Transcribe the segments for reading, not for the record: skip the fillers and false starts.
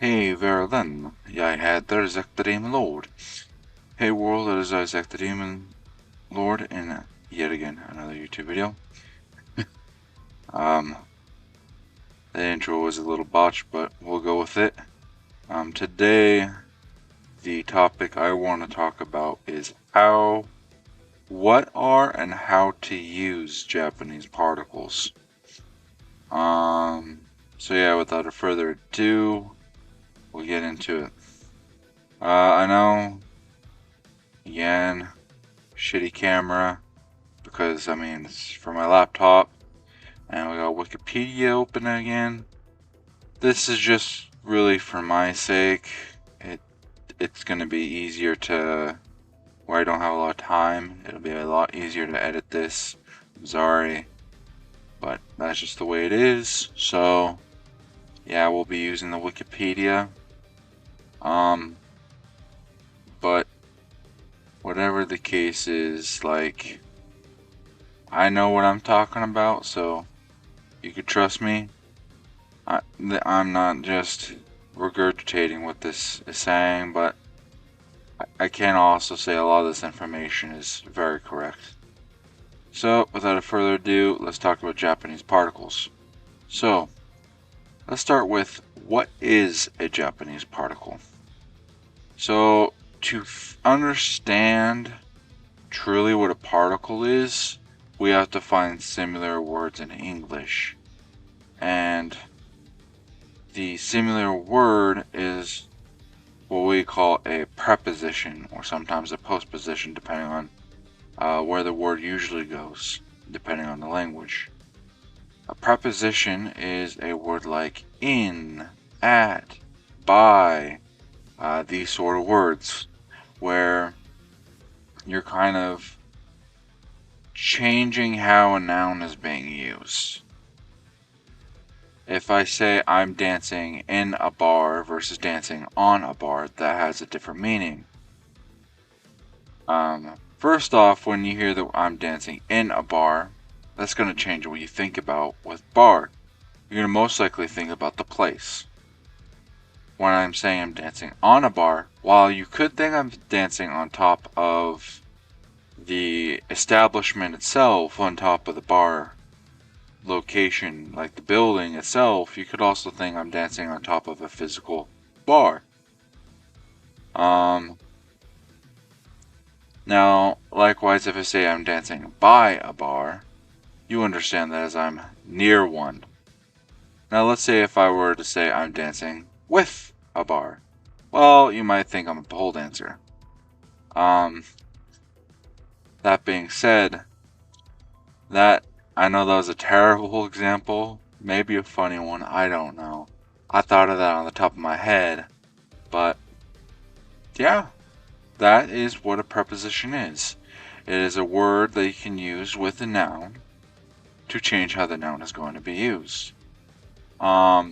Hey Verlin, jeg heter Zektarim Lord. Hey world, it is Zektarim Lord, and yet again another YouTube video. Um, the intro was a little botched, but we'll go with it. Today, the topic I want to talk about is what are and how to use Japanese particles. So yeah, without further ado, we'll get into it. I know, again, shitty camera, because I mean it's for my laptop, and we got Wikipedia open again. This is just really for my sake. It's gonna be easier to, where I don't have a lot of time, it'll be a lot easier to edit this. I'm sorry, but that's just the way it is. So yeah, we'll be using the Wikipedia. But whatever the case is, like, I know what I'm talking about, so you could trust me. I'm not just regurgitating what this is saying, but I can also say a lot of this information is very correct. So, without further ado, let's talk about Japanese particles. So, let's start with, what is a Japanese particle? So, to understand truly what a particle is, we have to find similar words in English. And the similar word is what we call a preposition, or sometimes a postposition, depending on where the word usually goes, depending on the language. A preposition is a word like in, at, by, these sort of words, where you're kind of changing how a noun is being used. If I say I'm dancing in a bar versus dancing on a bar, that has a different meaning. First off, when you hear that I'm dancing in a bar, that's going to change what you think about with bar. You're going to most likely think about the place. When I'm saying I'm dancing on a bar, while you could think I'm dancing on top of the establishment itself, on top of the bar location, like the building itself, you could also think I'm dancing on top of a physical bar. Now, likewise, if I say I'm dancing by a bar, you understand that as I'm near one. Now, let's say if I were to say I'm dancing with a bar, well, you might think I'm a pole dancer. That being said, I know that was a terrible example, maybe a funny one, I don't know. I thought of that on the top of my head, but yeah, that is what a preposition is. It is a word that you can use with a noun to change how the noun is going to be used. Now,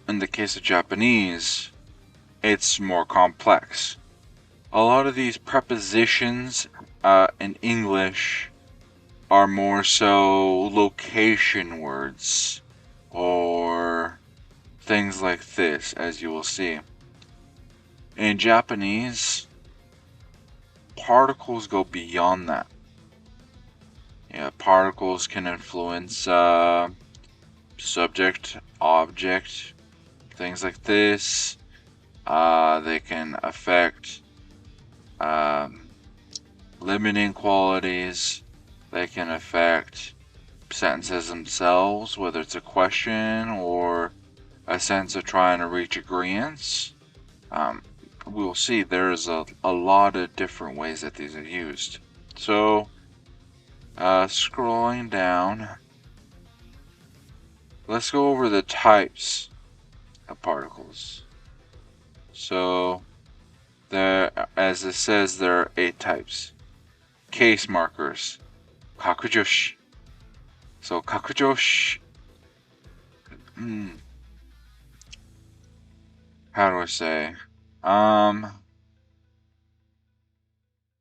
in the case of Japanese, it's more complex. A lot of these prepositions in English are more so location words or things like this, as you will see. In Japanese, particles go beyond that. Yeah, particles can influence subject, object, things like this. They can affect limiting qualities. They can affect sentences themselves, whether it's a question or a sense of trying to reach agreement. We'll see there's a lot of different ways that these are used. So, scrolling down, let's go over the types of particles. So, as it says, there are 8 types. Case markers, kakujoshi. So, kakujoshi, how do I say?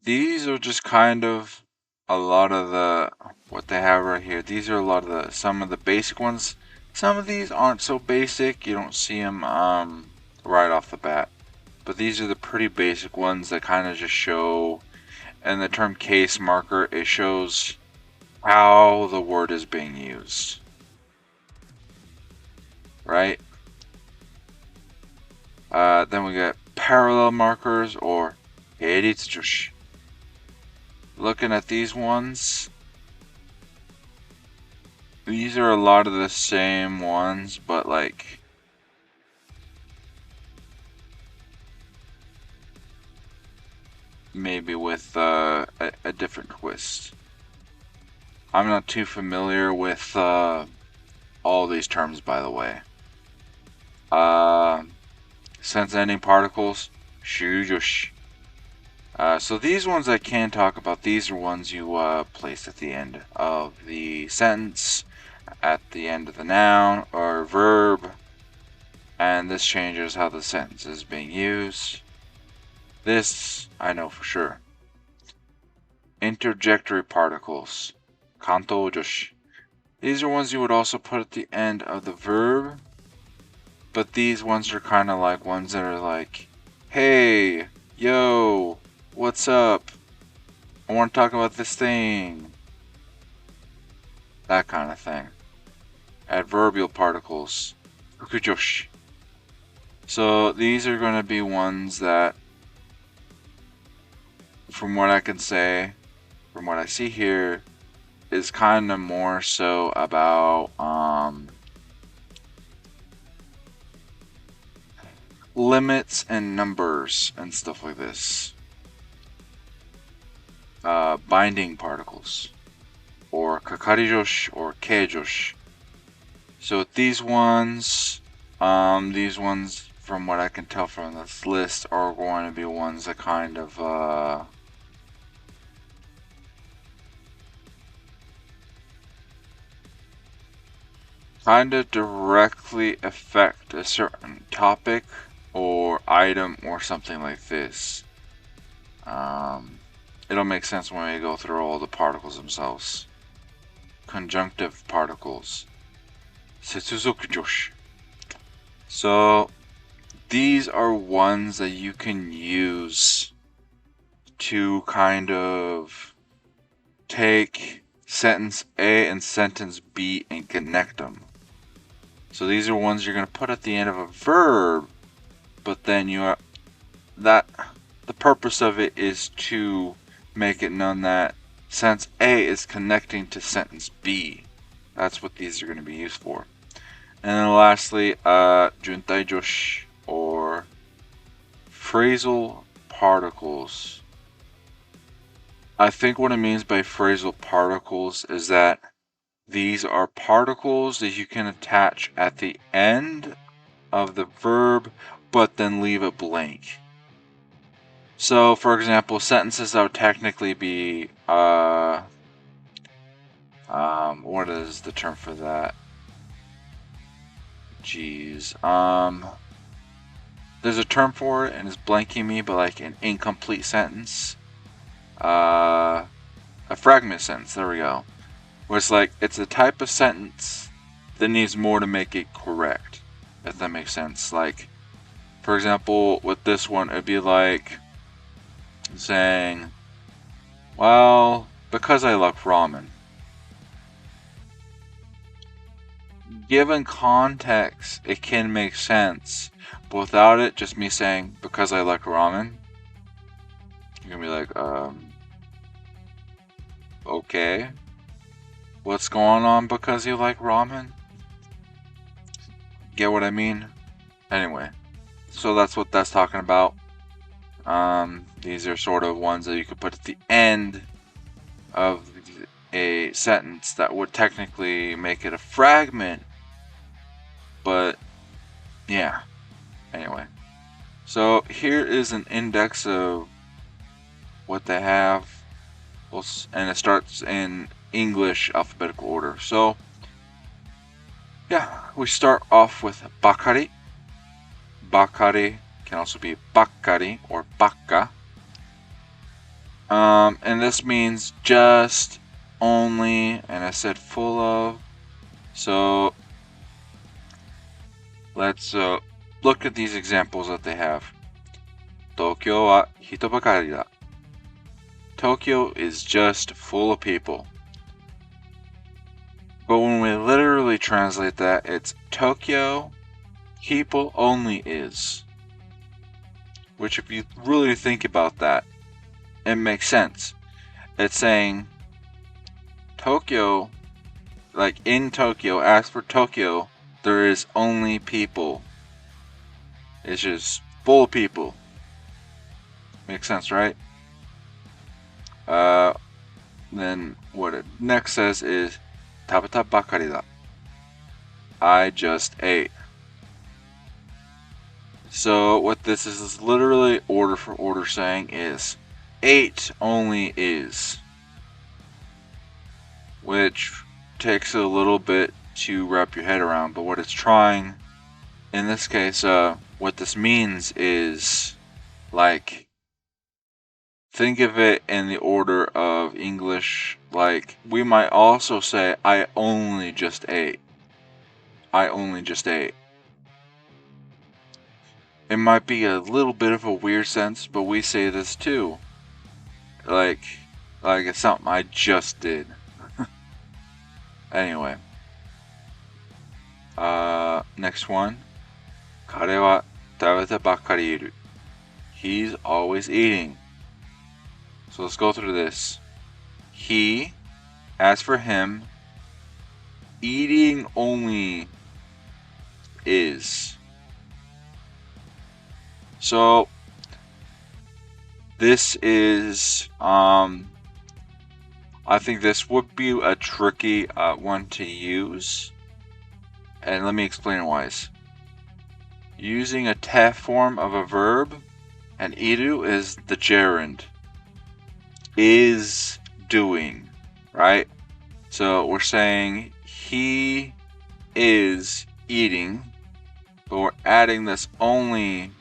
These are just kind of a lot of what they have right here. These are some of the basic ones. Some of these aren't so basic, you don't see them right off the bat. But these are the pretty basic ones that kind of just show, and the term case marker, it shows how the word is being used. Right? Then we got parallel markers or heritsushi. Looking at these ones, these are a lot of the same ones, but like maybe with a different twist. I'm not too familiar with all these terms, by the way. Sense ending particles, shujoshi. So these ones I can talk about. These are ones you place at the end of the sentence, at the end of the noun or verb, and this changes how the sentence is being used. This I know for sure. Interjectory particles, kantoujoshi. These are ones you would also put at the end of the verb, but these ones are kind of like ones that are like, hey, yo, what's up? I want to talk about this thing. That kind of thing. Adverbial particles, fukujoshi. So these are going to be ones that, from what I can say, from what I see here, is kind of more so about limits and numbers and stuff like this. Binding particles, or kakarijoshi or keijoshi. So with these ones from what I can tell from this list are going to be ones that kind of directly affect a certain topic or item or something like this. It'll make sense when we go through all the particles themselves. Conjunctive particles, setsuzokujoshi. So these are ones that you can use to kind of take sentence A and sentence B and connect them. So these are ones you're going to put at the end of a verb, but then the purpose of it is to make it known that sentence A is connecting to sentence B. That's what these are going to be used for. And then lastly, juntaijoshi or phrasal particles. I think what it means by phrasal particles is that these are particles that you can attach at the end of the verb, but then leave it blank. So, for example, sentences that would technically be, what is the term for that? Jeez. There's a term for it, and it's blanking me, but like an incomplete sentence. A fragment sentence, there we go. Where it's like, it's a type of sentence that needs more to make it correct, if that makes sense. Like, for example, with this one, it'd be like saying, well, because I love ramen. Given context, it can make sense, but without it, just me saying, because I like ramen, you're gonna be like, okay, what's going on because you like ramen? Get what I mean? Anyway, so that's what that's talking about. These are sort of ones that you could put at the end of a sentence that would technically make it a fragment, but yeah. Anyway, so here is an index of what they have, and it starts in English alphabetical order. So yeah, we start off with bakari. Bakari can also be bakkari or bakka. And this means just, only, and I said full of. So let's look at these examples that they have. 東京は人ばかりだ. Tokyo is just full of people. But when we literally translate that, it's Tokyo, people only is. Which, if you really think about that, it makes sense. It's saying Tokyo, like in Tokyo, as for Tokyo, there is only people. It's just full of people. Makes sense, right? Then what it next says is 食べたばかりだ. I just ate. So what this is literally order for order saying is ate only is, which takes a little bit to wrap your head around, but what it's trying in this case, what this means is, like, think of it in the order of English. Like, we might also say I only just ate. I only just ate. It might be a little bit of a weird sense, but we say this too. Like it's something I just did. Anyway. Next one. 彼は食べてばっかりいる. He's always eating. So let's go through this. He, as for him, eating only is. So this is, I think this would be a tricky one to use. And let me explain why. Using a te form of a verb, and iru is the gerund. Is doing, right? So we're saying he is eating, but we're adding this only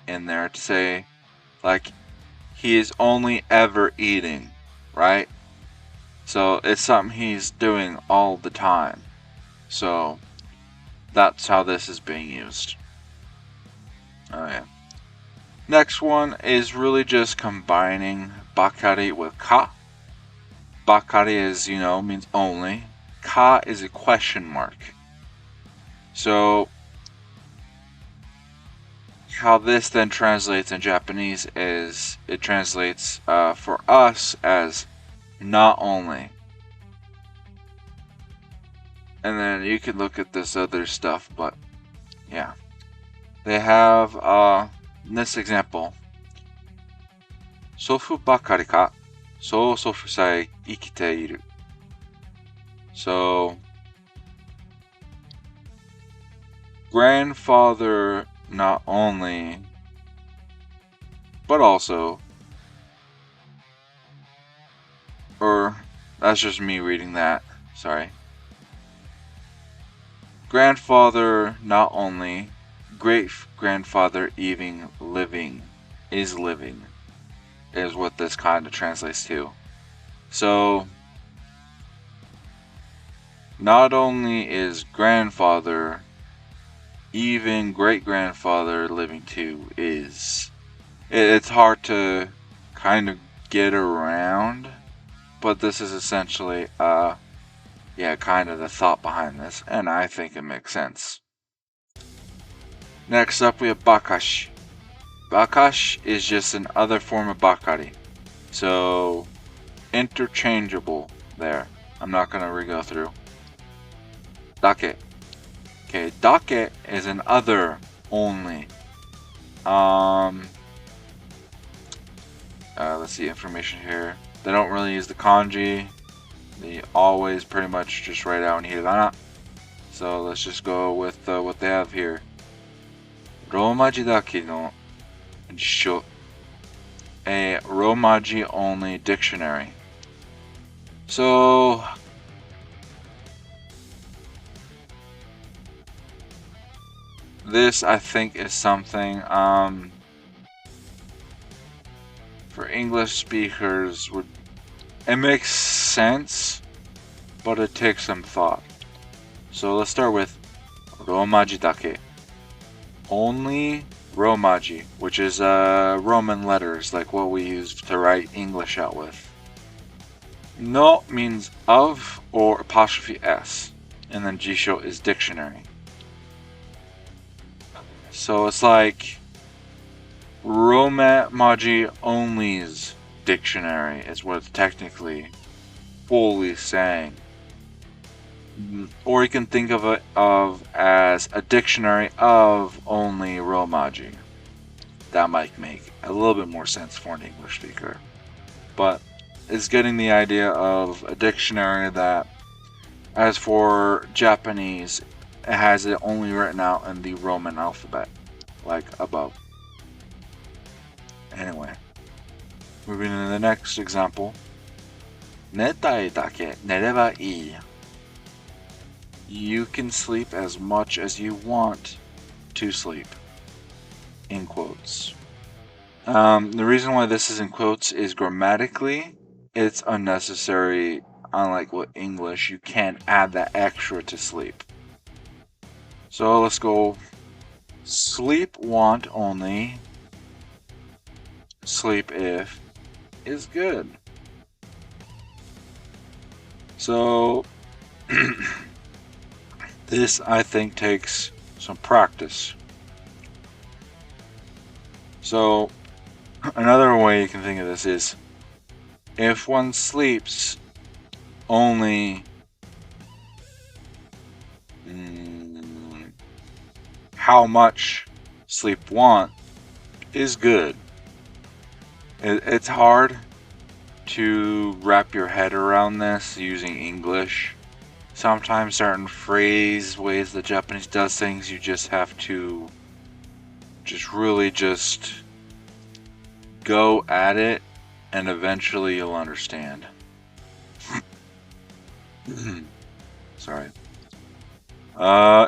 in there to say, like, he is only ever eating, right? So it's something he's doing all the time. So that's how this is being used. Okay. Next one is really just combining bakari with ka. Bakari is, means only. Ka is a question mark. So how this then translates in Japanese is it translates for us as not only. And then you can look at this other stuff, but yeah. They have this example. 祖父ばかりか、曽祖父さえ生きている. So, grandfather not only, but also, or that's just me reading that, sorry. Grandfather not only, great grandfather even living, is living, is what this kind of translates to. So, not only is grandfather, even great grandfather living too is. It's hard to kind of get around, but this is essentially, kind of the thought behind this, and I think it makes sense. Next up, we have bakashi. Bakash is just another form of bakari. So, interchangeable there. I'm not going to re-go through. Dake. Okay, dake is an other only. Let's see information here. They don't really use the kanji. They always pretty much just write out in hiragana. So let's just go with what they have here. Romaji dake no jisho. A Romaji only dictionary. So this, I think, is something for English speakers would, it makes sense, but it takes some thought. So let's start with Romaji dake. only Romaji, which is Roman letters, like what we use to write English out with. No means of or apostrophe s, and then Jisho is dictionary. So it's like Romaji only's dictionary is what it's technically fully saying. Or you can think of it as a dictionary of only Romaji. That might make a little bit more sense for an English speaker. But it's getting the idea of a dictionary that, as for Japanese, it has it only written out in the Roman alphabet, like above. Anyway, moving to the next example. 寝たいだけ寝ればいい. You can sleep as much as you want to sleep. In quotes. The reason why this is in quotes is grammatically, it's unnecessary. Unlike with English, you can't add that extra to sleep. So let's go. Sleep want only. Sleep if is good. So this, I think, takes some practice. So another way you can think of this is if one sleeps only how much sleep want is good. It's hard to wrap your head around this using English. Sometimes certain ways the Japanese does things, you just have to really go at it, and eventually you'll understand. Sorry.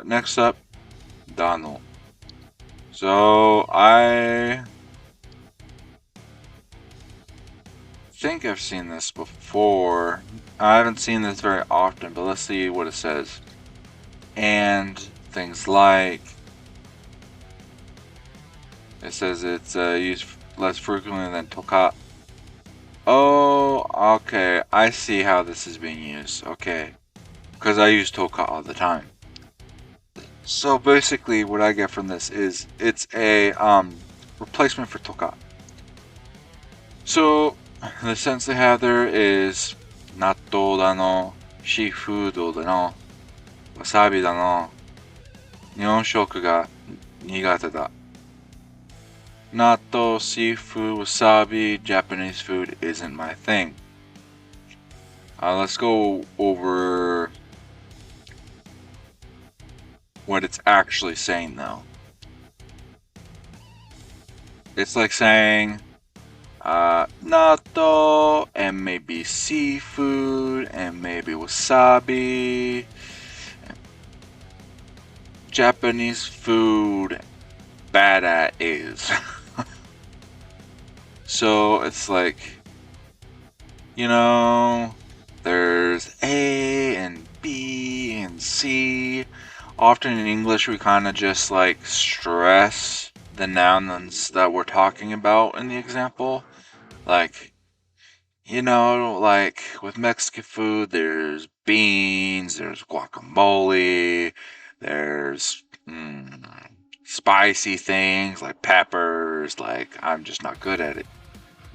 Next up, Donald. So I think I've seen this before. I haven't seen this very often, but let's see what it says. And things like, it says it's used less frequently than toka. Oh, okay. I see how this is being used. Okay. Because I use toka all the time. So basically what I get from this is it's a replacement for toka. So the sense they have there is natto da no, seafood da no, wasabi da no, nihon shoku ga nigate da. Natto, seafood, wasabi, Japanese food isn't my thing. Let's go over what it's actually saying though. It's like saying natto and maybe seafood and maybe wasabi. Japanese food, bad at is. So it's like, there's A and B and C. Often in English we kind of just like stress the nouns that we're talking about in the example. Like, like with Mexican food, there's beans, there's guacamole, there's spicy things like peppers. Like, I'm just not good at it.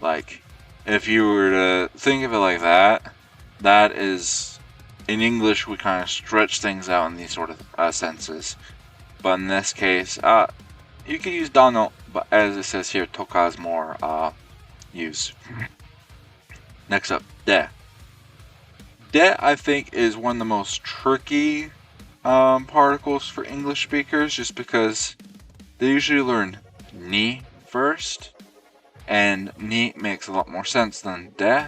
Like, if you were to think of it like that, that is, in English, we kind of stretch things out in these sort of senses. But in this case, you can use dano, but as it says here, toka is more used. Next up, de. De, I think, is one of the most tricky particles for English speakers, just because they usually learn ni first, and ni makes a lot more sense than de.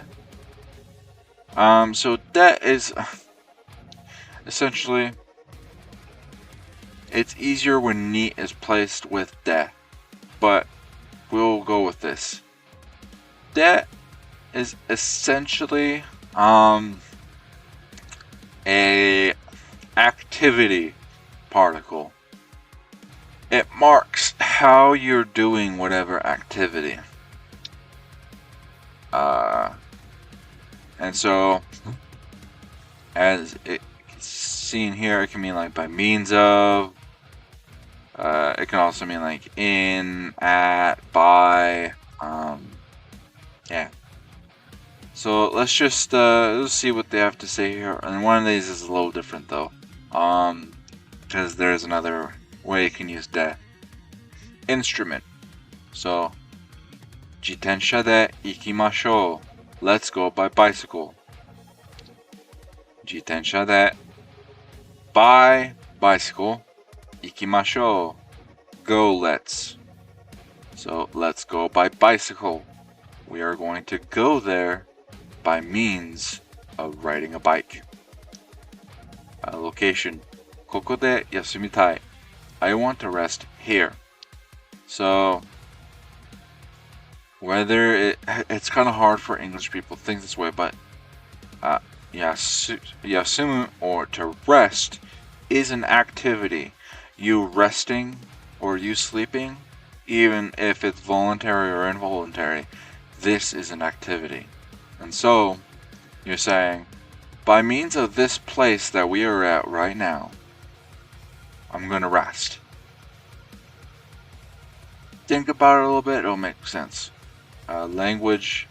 So de is essentially, it's easier when ni is placed with de, but we'll go with this. De is essentially a activity particle. It marks how you're doing whatever activity. And so, as it's seen here, it can mean like by means of. It can also mean like in, at, by. Yeah. So let's just let's see what they have to say here. And one of these is a little different though, because there's another way you can use the instrument. So, 自転車で行きましょう. Let's go by bicycle. 自転車で by bicycle. 行きましょう. Go, let's. So let's go by bicycle. We are going to go there by means of riding a bike. Location. ここで休みたい. I want to rest here. So whether it's kind of hard for English people to think this way, but yasumu, or to rest, is an activity. You resting or you sleeping, even if it's voluntary or involuntary, this is an activity. And so you're saying, by means of this place that we are at right now, I'm going to rest. Think about it a little bit, it'll make sense. Language.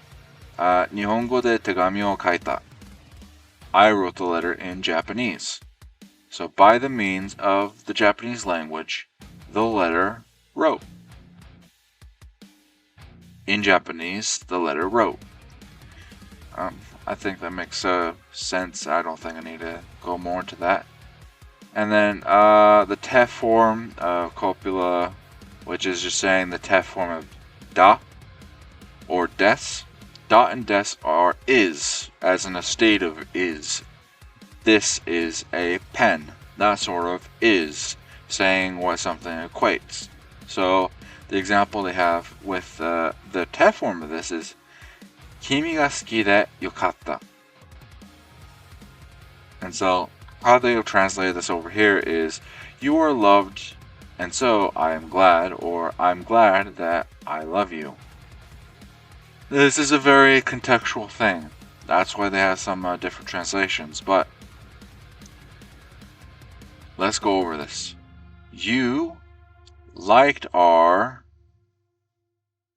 日本語で手紙を書いた. I wrote the letter in Japanese. So by the means of the Japanese language, the letter wrote. In Japanese, the letter wrote. I think that makes sense. I don't think I need to go more into that. And then the te form of copula, which is just saying the te form of da or des. Da and des are is, as in a state of is. This is a pen. That sort of is, saying what something equates. So the example they have with the te form of this is 君が好きでよかった. And so how they'll translate this over here is you are loved, and so I am glad, or I'm glad that I love you. This is a very contextual thing. That's why they have some different translations, but let's go over this. You liked our,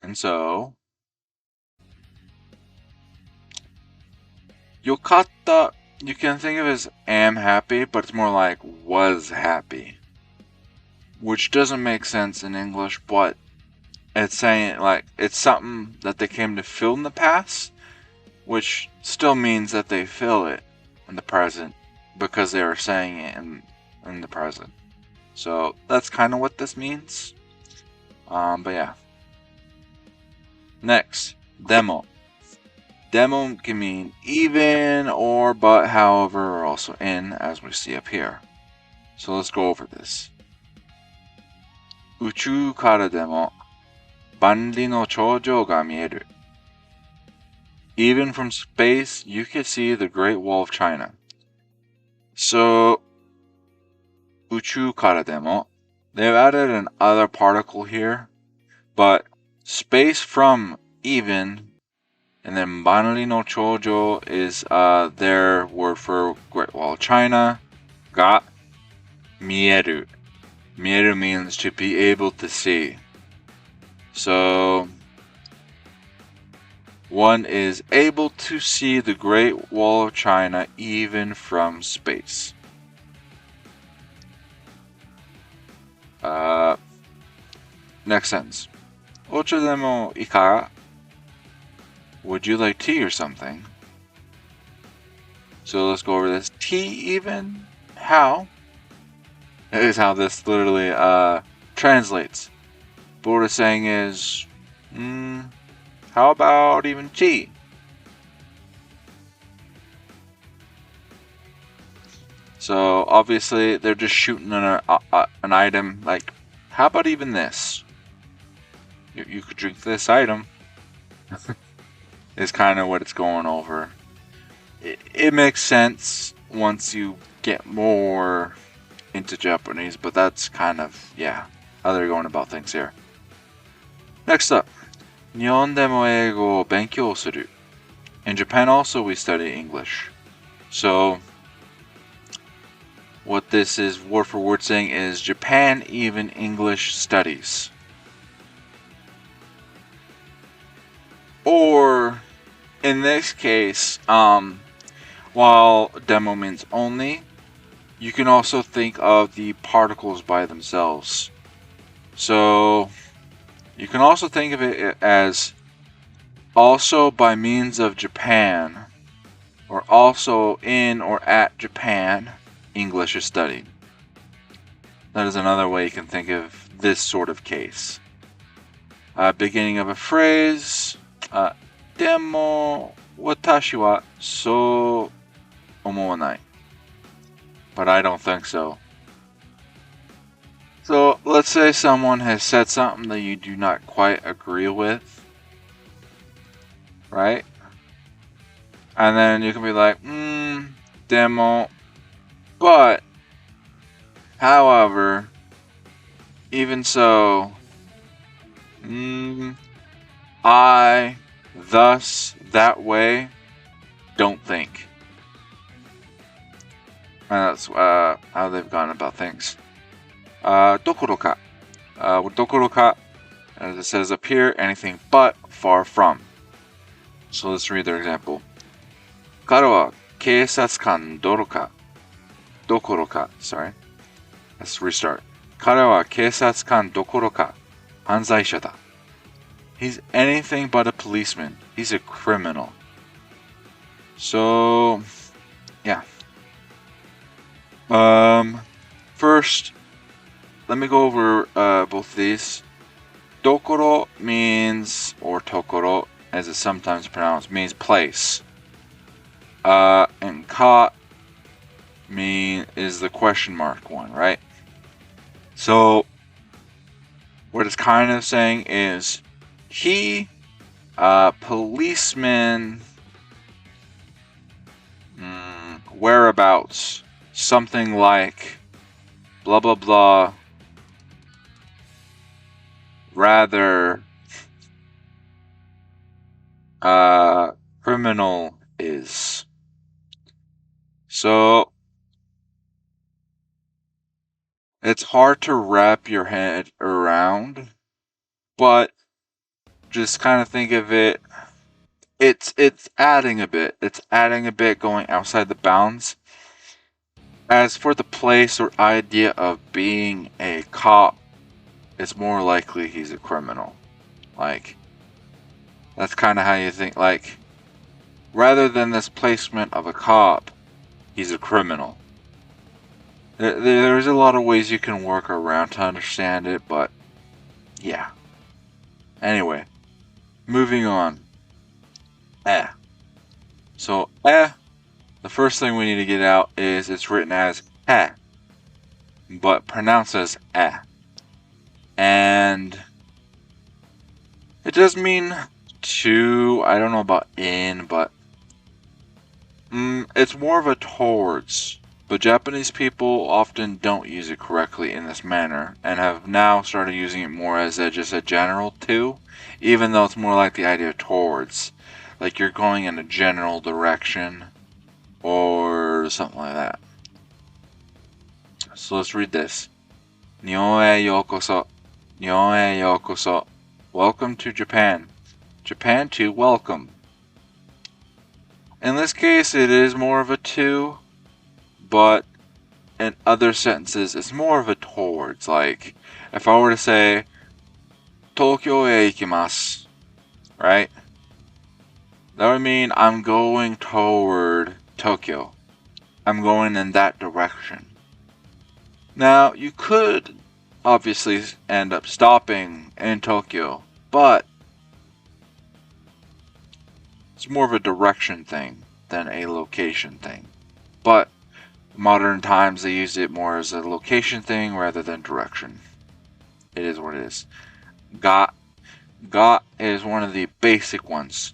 and so yokatta, you can think of as am happy, but it's more like was happy, which doesn't make sense in English, but it's saying like it's something that they came to feel in the past, which still means that they feel it in the present because they are saying it in the present. So that's kind of what this means. But yeah. Next, demo. Demo can mean even, or, but, however, or also in, as we see up here. So let's go over this. 宇宙からでも万里の長城が見える. Even from space, you can see the Great Wall of China. So, 宇宙からでも, they've added an other particle here, but space from even, and then 万里の長城 is their word for Great Wall of China. が見える. 見える means to be able to see. So, one is able to see the Great Wall of China even from space. Next sentence. お茶でもいいか? Would you like tea or something? So let's go over this. Tea even? How? Is how this literally translates. But what it's saying is, how about even tea? So obviously they're just shooting an item like, how about even this? You could drink this item. Is kind of what it's going over. It makes sense once you get more into Japanese, but that's kind of, yeah. how they're going about things here. Next up, 日本でも英語を勉強する. In Japan also we study English. So what this is word for word saying is Japan even English studies. Or in this case, while demo means only, you can also think of the particles by themselves. So you can also think of it as also by means of Japan, or also in or at Japan, English is studied. That is another way you can think of this sort of case. Beginning of a phrase, でも私はそう思わない. But I don't think so. So let's say someone has said something that you do not quite agree with, right? And then you can be like, でも, but, however, even so, I, thus, that way, don't think. And that's how they've gone about things. どころか, どころか, as it says up here, anything but, far from. So let's read their example. 彼は警察官どころか, sorry. Let's restart. 彼は警察官どころか犯罪者だ. He's anything but a policeman. He's a criminal. So, yeah. First, let me go over both of these. Dokoro means, or tokoro, as it's sometimes pronounced, means place. And ka is the question mark one, right? So, what it's kind of saying is, he, policeman, whereabouts, something like, blah blah blah, rather, criminal is. So, it's hard to wrap your head around, but just kind of think of it, it's adding a bit. It's adding a bit going outside the bounds. As for the place or idea of being a cop, it's more likely he's a criminal. Like, that's kind of how you think. Like, rather than this placement of a cop, he's a criminal. There's a lot of ways you can work around to understand it, but yeah. Anyway, moving on. So, the first thing we need to get out is it's written as but pronounced as and it does mean to. I don't know about in, but it's more of a towards. But Japanese people often don't use it correctly in this manner and have now started using it more as just a general to, even though it's more like the idea of towards. Like you're going in a general direction or something like that. So let's read this. 日本へようこそ. 日本へようこそ. Welcome to Japan. Japan to welcome. In this case, it is more of a to, but in other sentences, it's more of a towards. Like, if I were to say, 東京へ行きます, right? That would mean I'm going toward Tokyo. I'm going in that direction. Now, you could obviously end up stopping in Tokyo, but it's more of a direction thing than a location thing. But modern times they use it more as a location thing rather than direction. It is what it is. Got is one of the basic ones.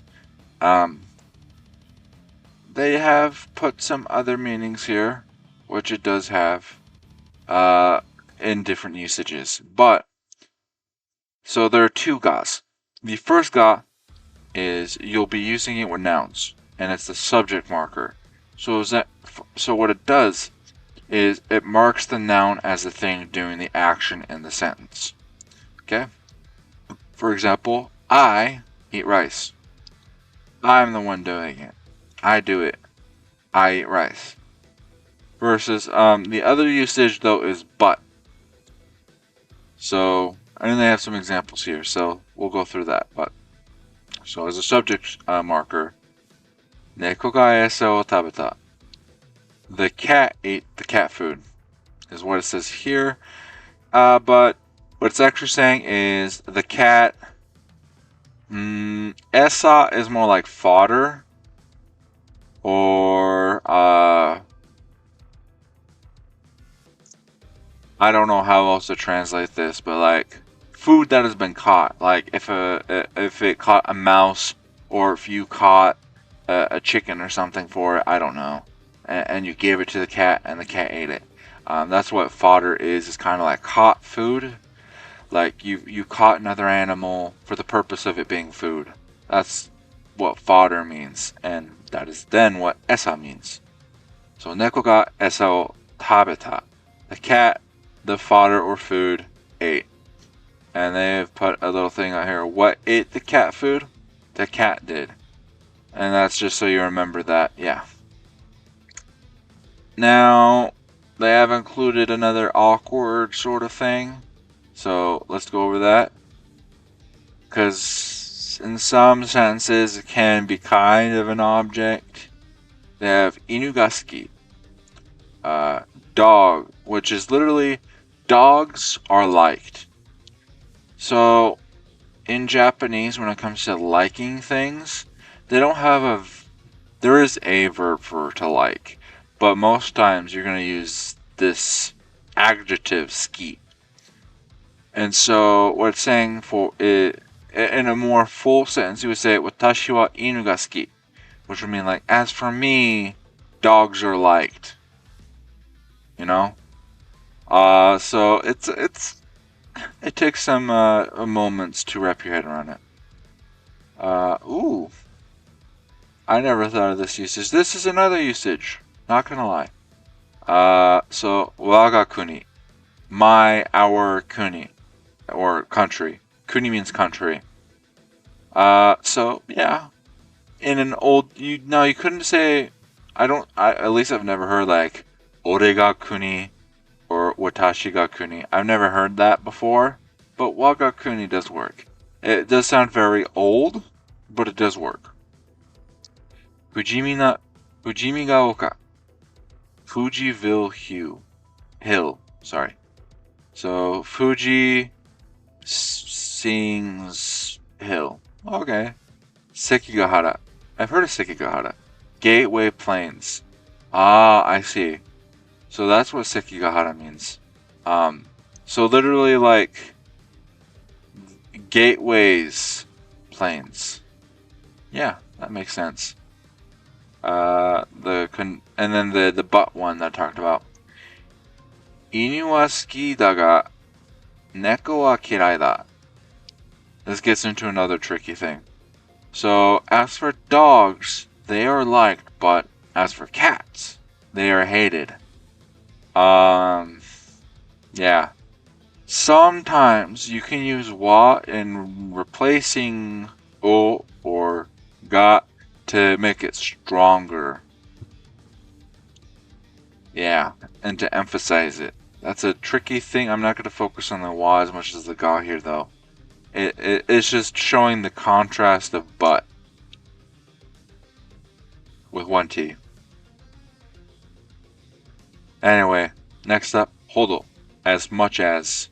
They have put some other meanings here, which it does have, in different usages. But So there are two gas. The first ga is you'll be using it with nouns, and it's the subject marker. So what it does is it marks the noun as the thing doing the action in the sentence. Okay? For example, I eat rice. I'm the one doing it. I do it. I eat rice. Versus the other usage though is but. So I only have some examples here, so we'll go through that. But so as a subject marker, 猫が餌を食べた. The cat ate the cat food, is what it says here. But what it's actually saying is the cat. Esa is more like fodder, or I don't know how else to translate this, but like food that has been caught. Like if it caught a mouse, or if you caught a chicken or something for it, I don't know, and you gave it to the cat and the cat ate it. That's what fodder is. It's kind of like caught food. Like you caught another animal for the purpose of it being food. That's what fodder means, and that is then what esa means. So 猫が餌を食べた. The cat, the fodder or food, ate. And they've put a little thing out here. What ate the cat food? The cat did. And that's just so you remember that, yeah. Now, they have included another awkward sort of thing. So let's go over that. Because in some senses it can be kind of an object. They have inugaski, dog, which is literally dogs are liked. So in Japanese, when it comes to liking things, they don't have there is a verb for to like, but most times you're going to use this adjective ski. And so what it's saying for it, in a more full sentence, you would say, Watashi wa inu ga suki, which would mean like, as for me, dogs are liked. You know? So it takes some moments to wrap your head around it. Ooh. I never thought of this usage. This is another usage. Not gonna lie. So, waga kuni. Our kuni. Or country. Kuni means country. So, yeah. In an old... you couldn't say... at least I've never heard like, ore ga kuni or watashi ga kuni. I've never heard that before, but waga kuni does work. It does sound very old, but it does work. Fujimi ga oka. Fujiville Hill. Sorry. So, Fuji sings hill. Okay. Sekigahara. I've heard of Sekigahara. Gateway Plains. Ah, I see. So that's what Sekigahara means. So literally like gateways, plains. Yeah, that makes sense. And then the but one that I talked about. Inu wa suki da ga neko wa kirai da. This gets into another tricky thing. So as for dogs, they are liked, but as for cats, they are hated. Yeah. Sometimes you can use wa in replacing o or ga to make it stronger. Yeah, and to emphasize it. That's a tricky thing. I'm not going to focus on the wa as much as the ga here, though. It's just showing the contrast of but with one T. Anyway, next up, hodo, as much as.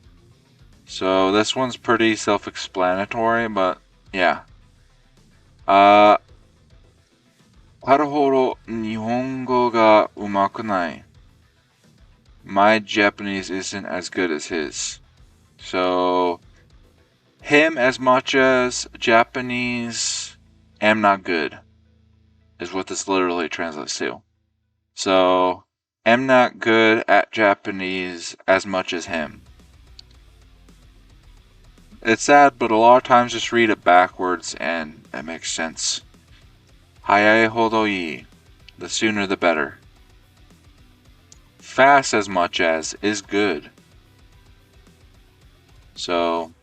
So this one's pretty self-explanatory, but yeah. なるほど、日本語が上手くない. My Japanese isn't as good as his. So, him as much as Japanese am not good, is what this literally translates to. So, am not good at Japanese as much as him. It's sad, but a lot of times just read it backwards and it makes sense. Hayai hodo ii. The sooner the better. Fast as much as is good. So,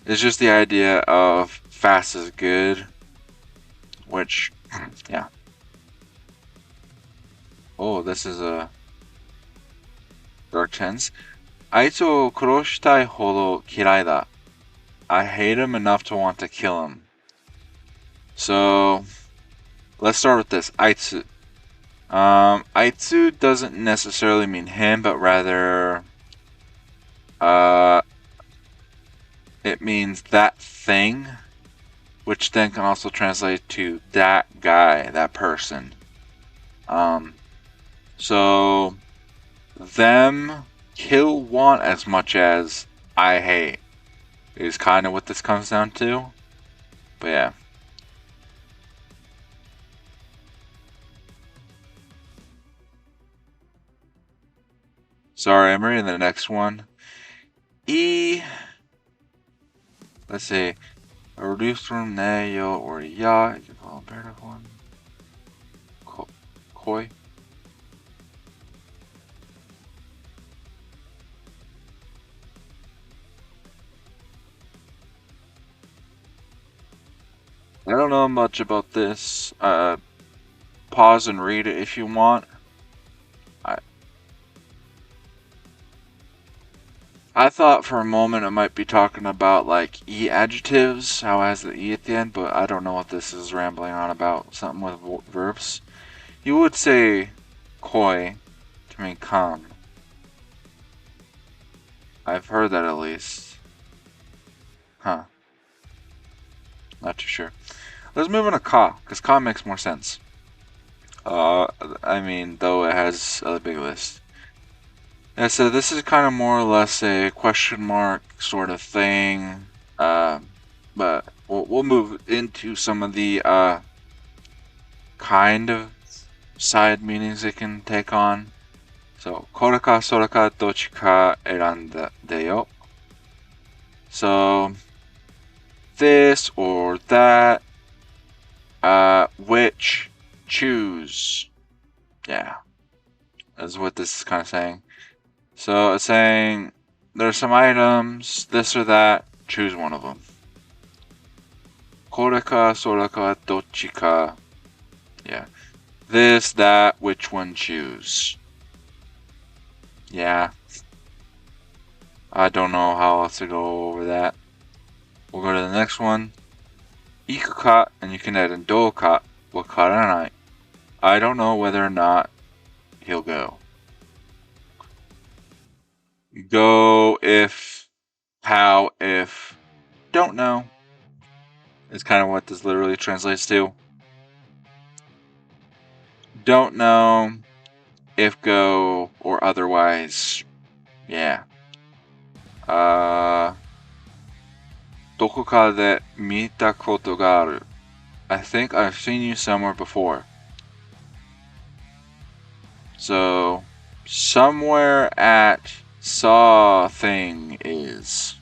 it's just the idea of fast is good, which, yeah. Oh, this is a dark tense. あいつを殺したいほど嫌いだ. I hate him enough to want to kill him. So, let's start with this. あいつ. あいつ doesn't necessarily mean him, but rather, it means that thing, which then can also translate to that guy, that person. So, them kill want as much as I hate is kind of what this comes down to. But yeah. Sorry, I'm reading the next one. Let's see. A reduced from Nayo or Ya. You can call a imperative one. Koi. I don't know much about this. Pause and read it if you want. I thought for a moment it might be talking about like E adjectives, how it has the E at the end, but I don't know what this is rambling on about. Something with verbs. You would say koi to mean come. I've heard that at least. Huh. Not too sure. Let's move on to ka, because ka makes more sense. I mean, though it has a big list. Yeah, so this is kind of more or less a question mark sort of thing. But we'll move into some of the kind of side meanings it can take on. So, これかそれかどっちか選んでよ. So, this or that, which, choose. Yeah, that's what this is kind of saying. So it's saying there's some items, this or that, choose one of them. これかそれかどっちか. Yeah. This, that, which one choose. Yeah. I don't know how else to go over that. We'll go to the next one. 行くか, and you can add in どうか, わからない. I don't know whether or not he'll go. Go if, how if, don't know. Is kind of what this literally translates to. Don't know if go or otherwise. Yeah. どこかで見たことがある. I think I've seen you somewhere before. So, somewhere at saw thing is.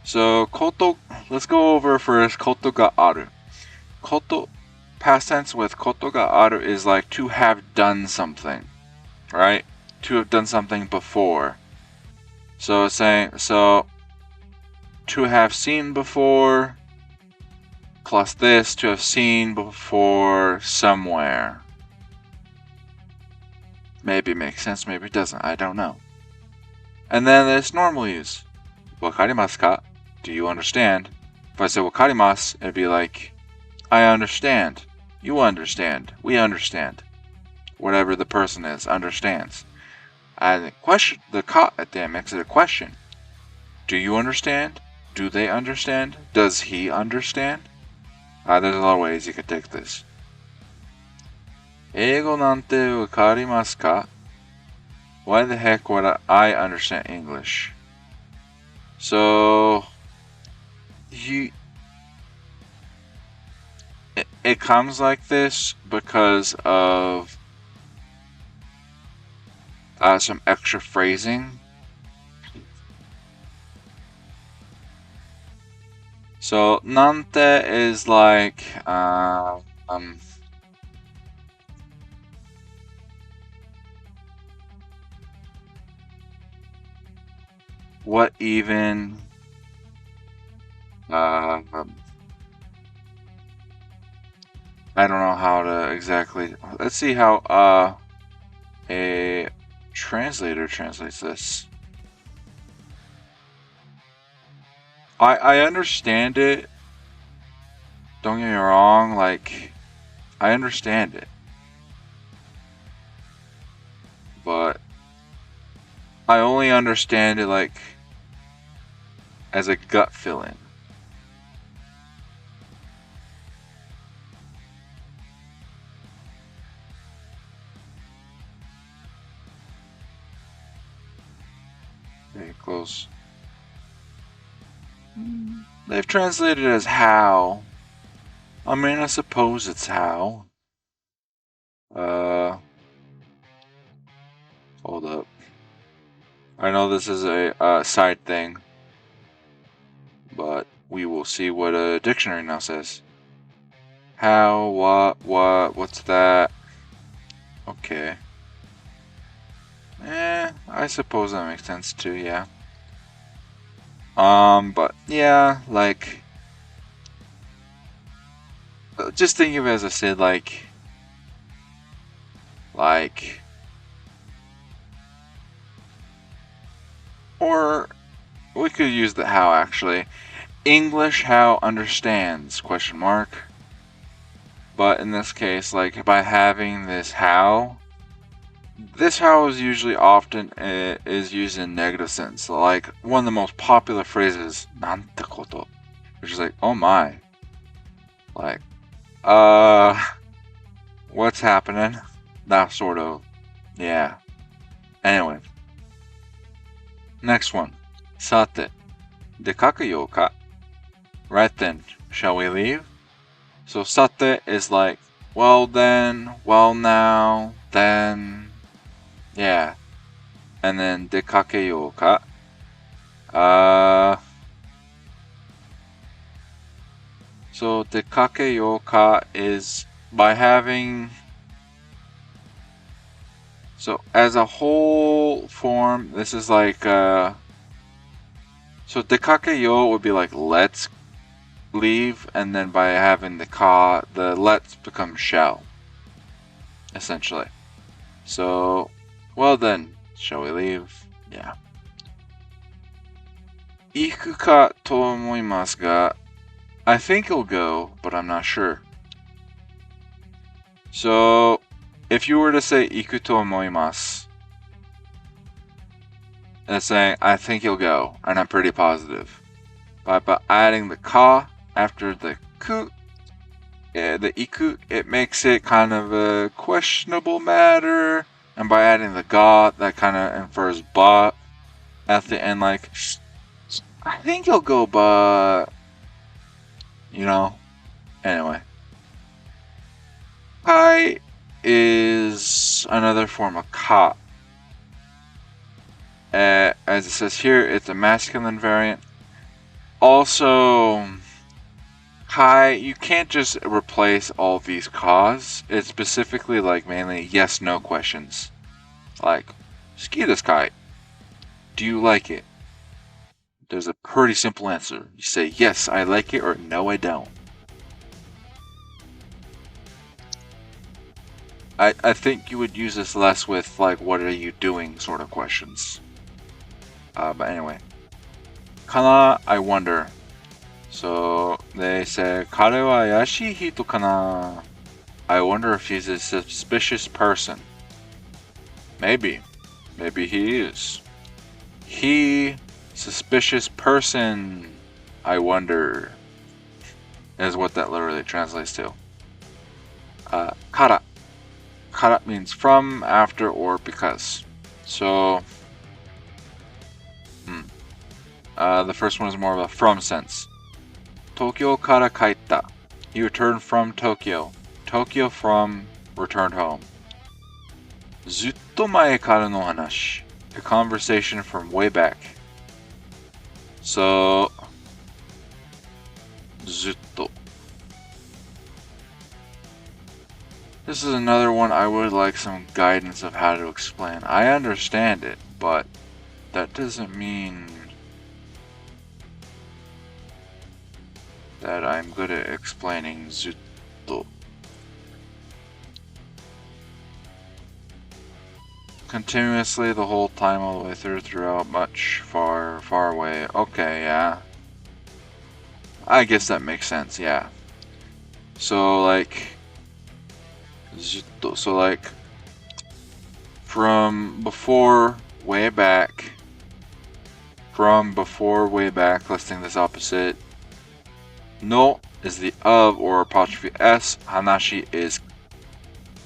So, koto, let's go over first koto ga aru. Koto, past tense with koto ga aru is like to have done something, right? To have done something before. So it's saying, to have seen before, plus this, to have seen before somewhere. Maybe it makes sense, maybe it doesn't, I don't know. And then there's normal use. Wakarimasu ka? Do you understand? If I say wakarimasu, it'd be like, I understand. You understand. We understand. Whatever the person is, understands. And the question, the ka at the end makes it a question. Do you understand? Do they understand? Does he understand? There's a lot of ways you could take this. 英語なんてわかりますか? Why the heck would I understand English? So, it comes like this because of some extra phrasing. So, nante is like, what even, I don't know how to exactly, let's see how, a translator translates this. I understand it. Don't get me wrong, like, I understand it. But I only understand it, like, as a gut feeling. Okay, close. They've translated it as how. I mean, I suppose it's how. Hold up. I know this is a side thing, but we will see what a dictionary now says. How, what's that? Okay. I suppose that makes sense too, yeah. But yeah, like, just think of it as I said, like, or we could use the how actually. English how understands, question mark. But in this case, like, by having this how is usually often is used in negative sense. So, like, one of the most popular phrases, nante koto, which is like, oh my. Like, what's happening? That sort of, yeah. Anyway. Next one. Sate. Dekakuyo ka? Right then, shall we leave? So sate is like, well then, well now, then, yeah. And then dekakeyo ka? So dekakeyo ka is by having, so as a whole form, this is like, so dekakeyo would be like let's leave, and then by having the ka, the let's become shall, essentially. So, well then, shall we leave? Yeah. Iku ka to omoimasu ga, I think it'll go, but I'm not sure. So, if you were to say iku to omoimasu, that's saying I think you'll go, and I'm pretty positive. But by adding the ka after the ku, the iku, it makes it kind of a questionable matter. And by adding the ga, that kind of infers but at the end, like, I think you'll go, but, you know, anyway. Kai is another form of ka. As it says here, it's a masculine variant. Also, kai, you can't just replace all these kas. It's specifically like mainly yes/no questions. Like, ski this kai. Do you like it? There's a pretty simple answer. You say yes, I like it, or no, I don't. I think you would use this less with like what are you doing sort of questions. But anyway. Kana, I wonder. So they say, Kare wa ayashii hito kana? I wonder if he's a suspicious person. Maybe. Maybe he is. He, suspicious person, I wonder, is what that literally translates to. Kara. Kara means from, after, or because. So, the first one is more of a from sense. Tokyo kara kaita. He returned from Tokyo. Tokyo from, returned home. Zutto mae kara no hanashi. A conversation from way back. So, zutto. This is another one I would like some guidance of how to explain. I understand it, but that doesn't mean that I'm good at explaining zutto. Continuously the whole time, all the way throughout, much, far, far away. Okay, yeah. I guess that makes sense, yeah. So like, zutto, so like, from before, way back, listing this opposite. No is the of or apostrophe s. Hanashi is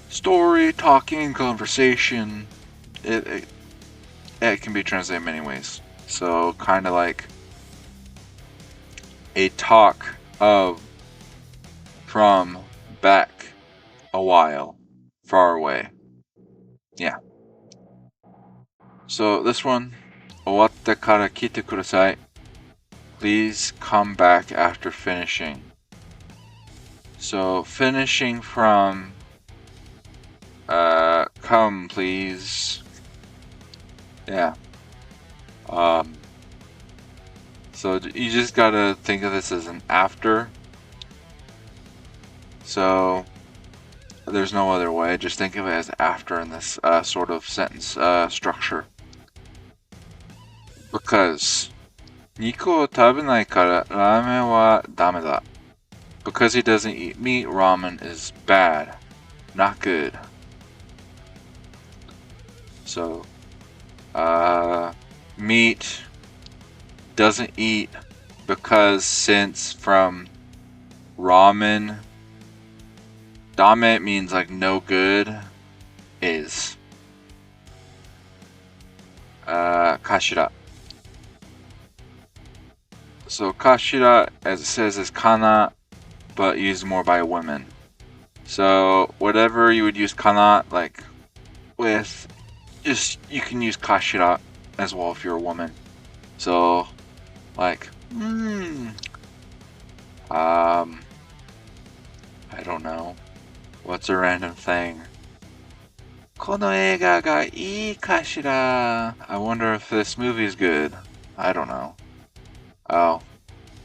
story, talking, conversation. It can be translated many ways. So kind of like a talk of from back a while, far away. Yeah. So this one, owatte kara kite kudasai. Please come back after finishing. So finishing from come please. Yeah. So you just gotta think of this as an after. So there's no other way. Just think of it as after in this sort of sentence structure. Because 肉を食べないからラーメンはダメだ. Because he doesn't eat meat, ramen is bad. Not good. So, meat doesn't eat because since from ramen, dame means like no good, is. Kashira. So kashira, as it says, is kana, but used more by women. So whatever you would use kana, like with, just you can use kashira as well if you're a woman. So like, I don't know. What's a random thing? この映画がいいかしら? I wonder if this movie's good. I don't know. Oh.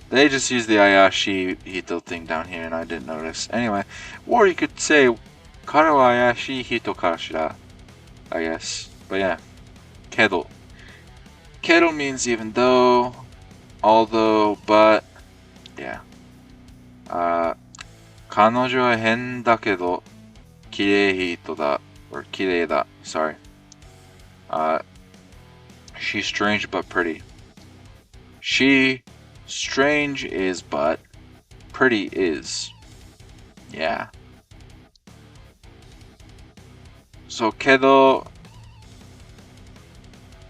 They just used the Ayashi Hito thing down here and I didn't notice. Anyway, or you could say, 彼は怪しい人かしら? I guess. But yeah. Kedo. Kedo means even though, although, but, yeah. 彼女は変だけど、綺麗人だ. Or 綺麗だ. Sorry. She's strange but pretty. She, strange is but, pretty is. Yeah. So kedo,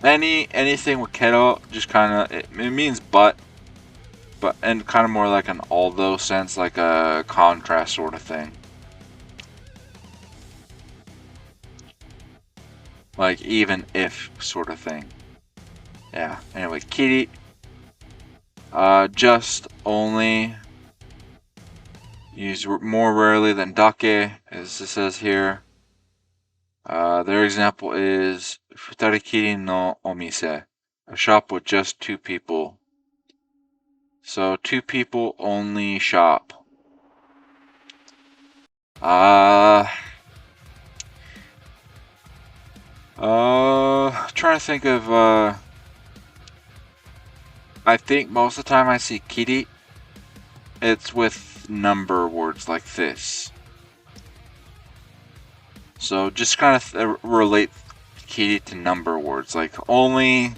anything with kedo, just kind of, it means but, and kind of more like an although sense, like a contrast sort of thing. Like even if sort of thing. Yeah. Anyway, kiri. Just only. Used more rarely than dake, as it says here. Their example is futarikiri no omise, a shop with just two people. So 2 people only shop. Trying to think of, I think most of the time I see kiri, it's with number words like this. So just kind of relate kiri to number words, like only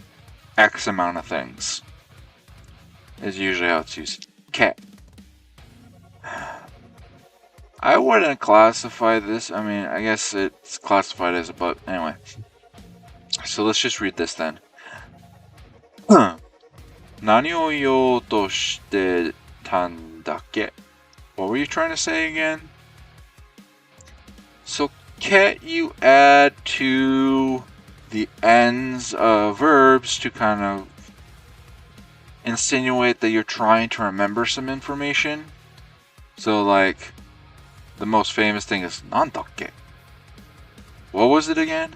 X amount of things is usually how it's used. Cat. I wouldn't classify this. I mean, I guess it's classified as a, but anyway. So let's just read this then. 何を言おうとしてたんだっけ? What were you trying to say again? So can't you add to the ends of verbs to kind of insinuate that you're trying to remember some information. So like, the most famous thing is nandakke. What was it again?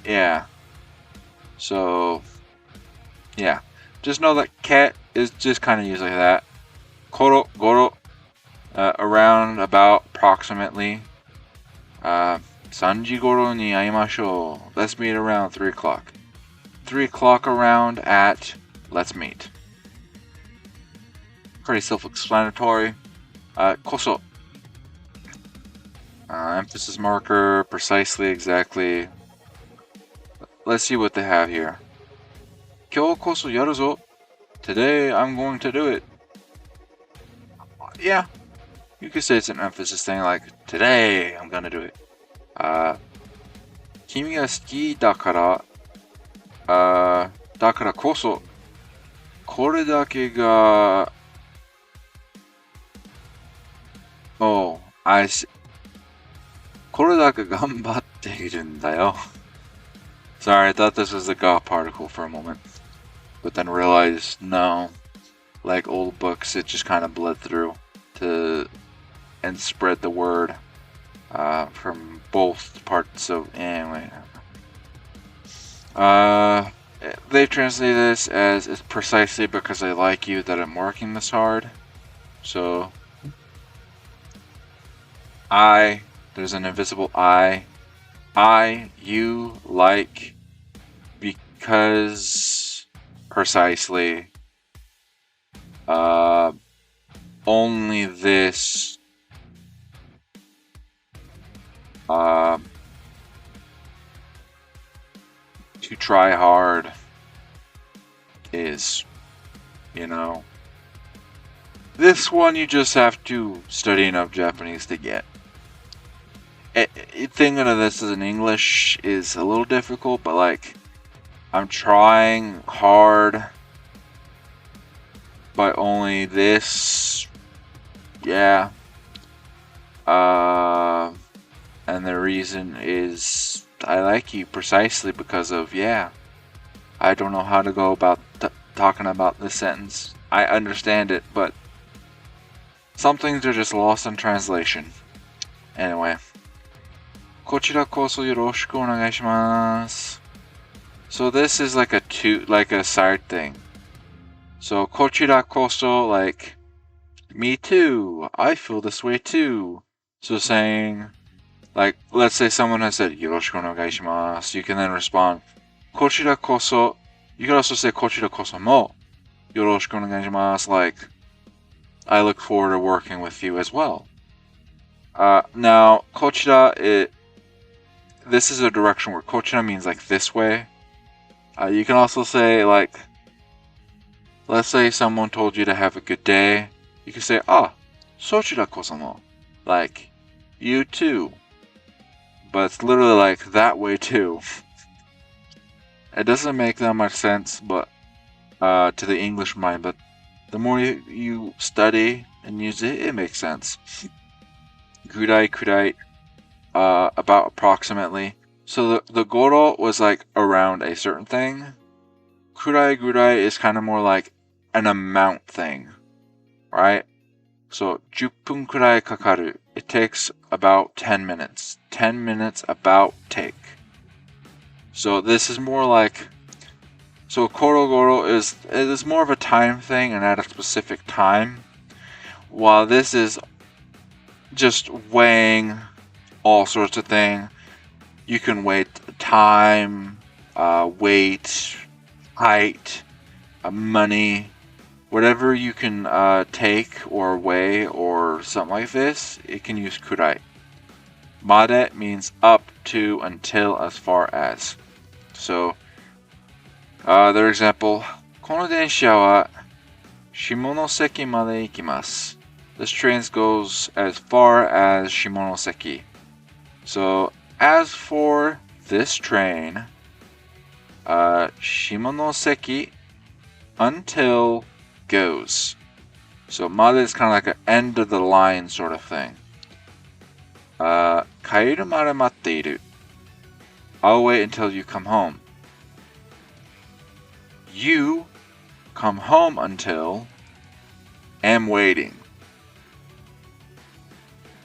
Yeah. So, yeah. Just know that ket is just kind of used like that. Koro, goro, around, about, approximately. 3時頃に会いましょう. Let's meet around 3 o'clock. 3 o'clock around at let's meet. Pretty self-explanatory. こそ. Emphasis marker, precisely, exactly. Let's see what they have here. 今日こそやるぞ. Today I'm going to do it. Yeah, you could say it's an emphasis thing, like today I'm gonna do it. 君が好きだから、だからこそこれだけが Oh, I see. これだけ頑張っているんだよ. Sorry, I thought this was a ga particle for a moment, but then realized no. Like old books, it just kind of bled through and spread the word from both parts of anyway. They translate this as it's precisely because I like you that I'm working this hard. So there's an invisible I, you, like, because, precisely, only this, to try hard is, this one you just have to study enough Japanese to get. Thinking of this as in English is a little difficult, but like, I'm trying hard, but only this, yeah. And the reason is I like you precisely because of, yeah. I don't know how to go about talking about this sentence. I understand it, but some things are just lost in translation. Anyway. こちらこそよろしくお願いします. So this is like a side thing. So こちらこそ, like, me too. I feel this way too. So saying, like, let's say someone has said よろしくお願いします. You can then respond こちらこそ. You can also say こちらこそもよろしくお願いします. Like, I look forward to working with you as well. Now, こちら, this is a direction where kochira means like this way. You can also say like, let's say someone told you to have a good day. You can say, sochira koso mo. Like, you too. But it's literally like that way too. It doesn't make that much sense, but to the English mind, but the more you study and use it, it makes sense. Gurai, kurai. About approximately. So the goro was like around a certain thing. Kurai gurai is kind of more like an amount thing, right? So 10分 kurai kakaru. It takes about 10 minutes. 10 minutes about take. So this is more like, so koro goro is more of a time thing and at a specific time, while this is just weighing all sorts of things. You can weight time, weight, height, money, whatever you can take or weigh or something like this, it can use kurai. Made means up to, until, as far as. So, their example, この電車は下関まで行きます. This train goes as far as Shimonoseki. So, as for this train, Shimonoseki until goes. So, made is kind of like an end of the line sort of thing. Kaeru made matteiru. I'll wait until you come home. You come home until am waiting.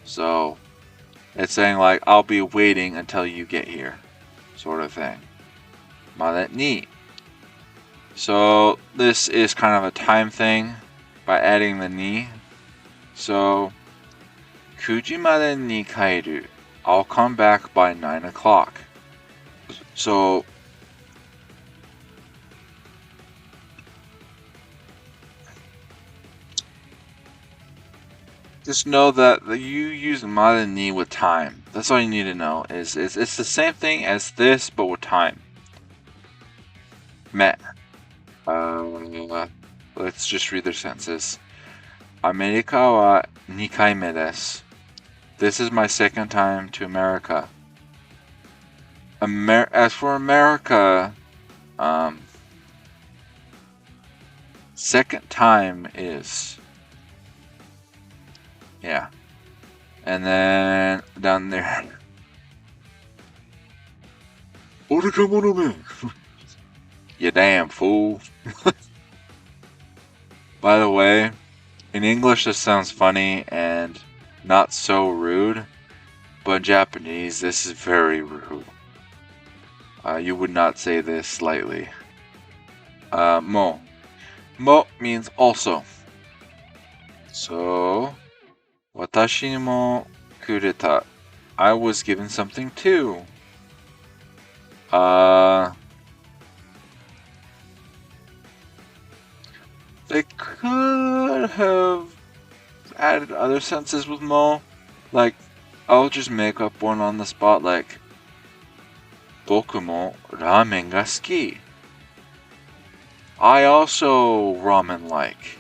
So it's saying like I'll be waiting until you get here, sort of thing. Made ni. So this is kind of a time thing by adding the ni. So 9時までに帰る. I'll come back by 9 o'clock. So just know that you use までに with time. That's all you need to know. It's the same thing as this, but with time. め. Let's just read their sentences. アメリカは2回目です. This is my second time to America. As for America, second time is, yeah. And then down there, 俺が物め. You damn fool. By the way, in English this sounds funny and not so rude, but in Japanese this is very rude. You would not say this lightly. Mo. Mo means also. So, 私にもくれた. I was given something too. They could have added other sentences with mo. Like, I'll just make up one on the spot, like, 僕もラーメンが好き. I also ramen like.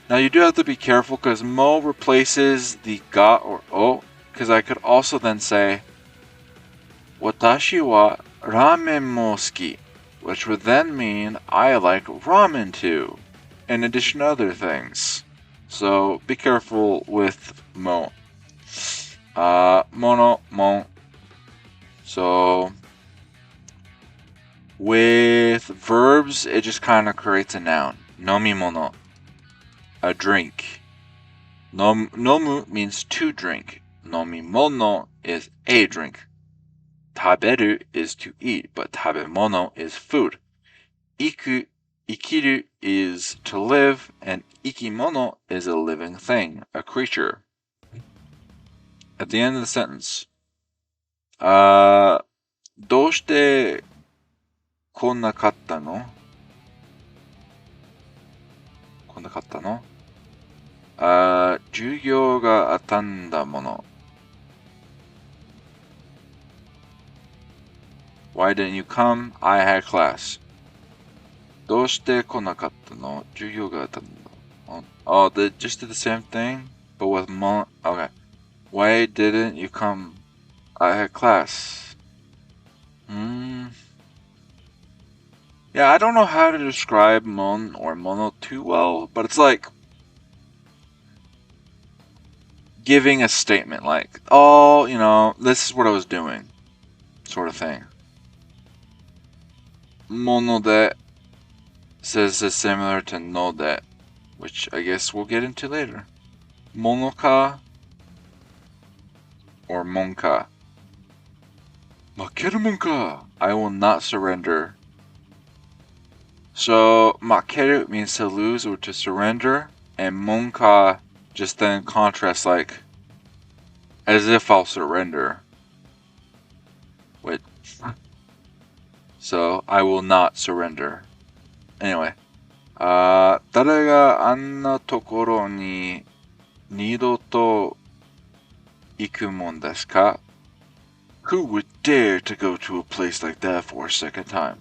Now you do have to be careful because mo replaces the ga or o, because I could also then say 私はラーメンも好き, which would then mean I like ramen too, in addition to other things. So be careful with mo. Mono, mon. So with verbs, it just kind of creates a noun. Nomimono, a drink. Nomu means to drink. Nomimono is a drink. Taberu is to eat, but tabemono is food. Ikiru is to live, and ikimono is a living thing, a creature. At the end of the sentence, どうしてこんなかったの? こんなかったの? 授業があったんだもの. Why didn't you come? I had class. どうして来なかったの? 授業があったんだ. Oh, they just did the same thing, but with mon. Okay. Why didn't you come? I had class. Yeah, I don't know how to describe mon or mono too well, but it's like giving a statement, like, oh, you know, this is what I was doing, sort of thing. Mono de says it's similar to no de, which I guess we'll get into later. Monoka or monka. Makeru monka. I will not surrender. So makeru means to lose or to surrender, and monka just then contrasts like as if I'll surrender. Wait. So I will not surrender. Anyway. 誰があんなところに二度と行くもんですか? Who would dare to go to a place like that for a second time?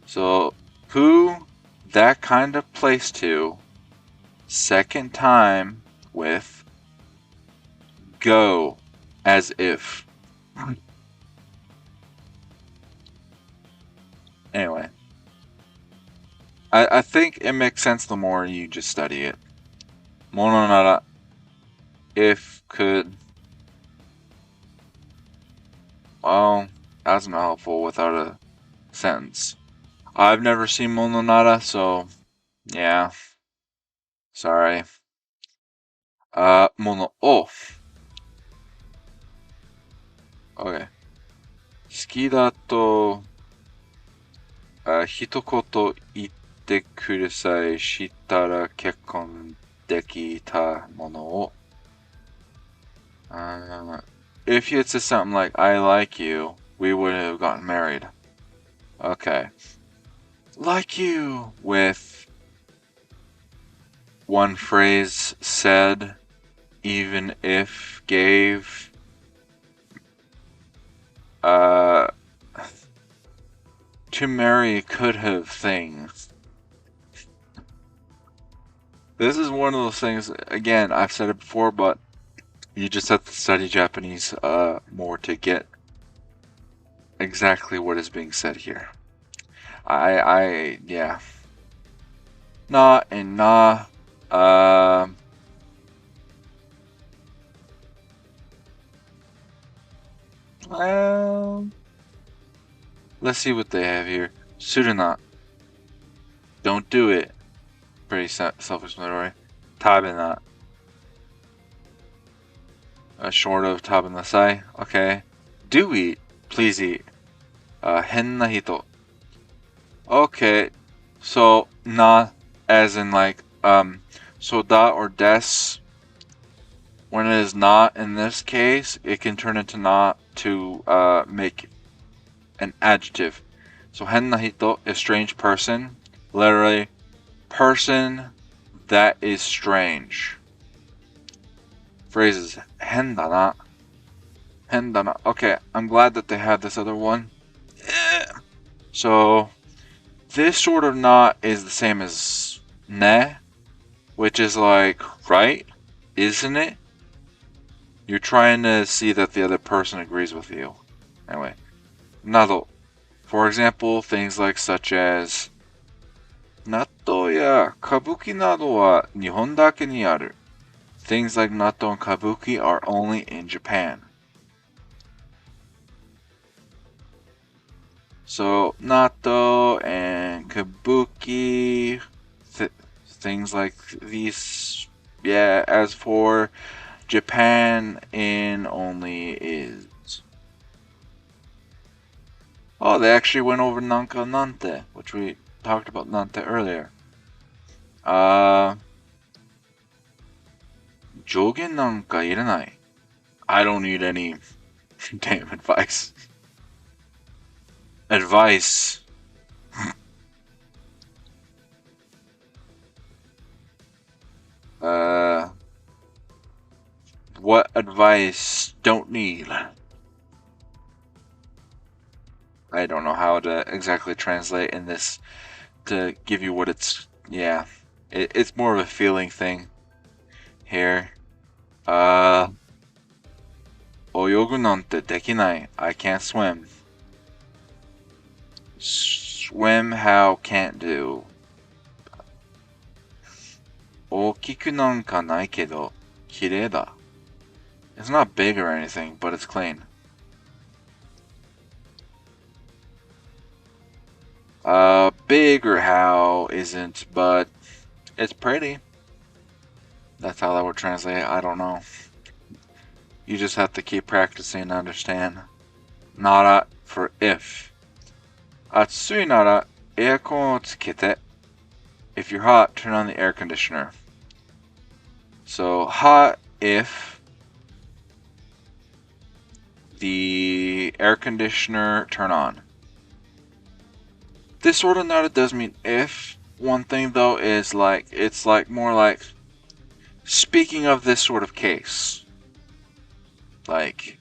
So, who that kind of place to, second time with go, as if. Anyway. I think it makes sense the more you just study it. Mono nara, if, could. Well, that's not helpful without a sentence. I've never seen Mononara, so yeah, sorry. Mono o. Okay. 好きだと、一言言ってください。したら結婚できたものを。If you had said something like, I like you, we would have gotten married. Okay. Like you with one phrase said, even if gave, uh, to marry could have things. This is one of those things, again, I've said it before, but you just have to study Japanese more to get exactly what is being said here. Yeah. Na and na. Well, let's see what they have here. Suruna. Don't do it. Pretty self-explanatory. Tabena. Short of tabenasai. Okay. Do eat. Please eat. Henna hito. Okay. So, na, as in like, so da or des. When it is not in this case, it can turn into not to make an adjective. So henna hito is strange person. Literally, person that is strange. Phrases hendana. Hendana. Okay, I'm glad that they have this other one. So this sort of not is the same as ne, which is like, right? Isn't it? You're trying to see that the other person agrees with you. Anyway, nado. For example, things like such as Natto ya kabuki nado wa Nihon dake ni aru. Things like natto and kabuki are only in Japan. So natto and kabuki, things like these. Yeah, as for Japan, in only is. Oh, they actually went over Nanka Nante, which we talked about Nante earlier. Jogen nanka iranai. I don't need any damn advice. Advice. What advice don't need? I don't know how to exactly translate in this to give you what it's. Yeah, it's more of a feeling thing here. Oyogu nante dekinai. I can't swim. Swim how can't do. Okiku nanka nai kedo kirei da. It's not big or anything, but it's clean. Big or how isn't, but it's pretty. That's how that would translate. I don't know. You just have to keep practicing to understand. Nara for if. Atsui nara aircon o tsukete. If you're hot, turn on the air conditioner. So hot if the air conditioner turn on. This sort of nara does mean if. One thing though is like it's like more like speaking of this sort of case. Like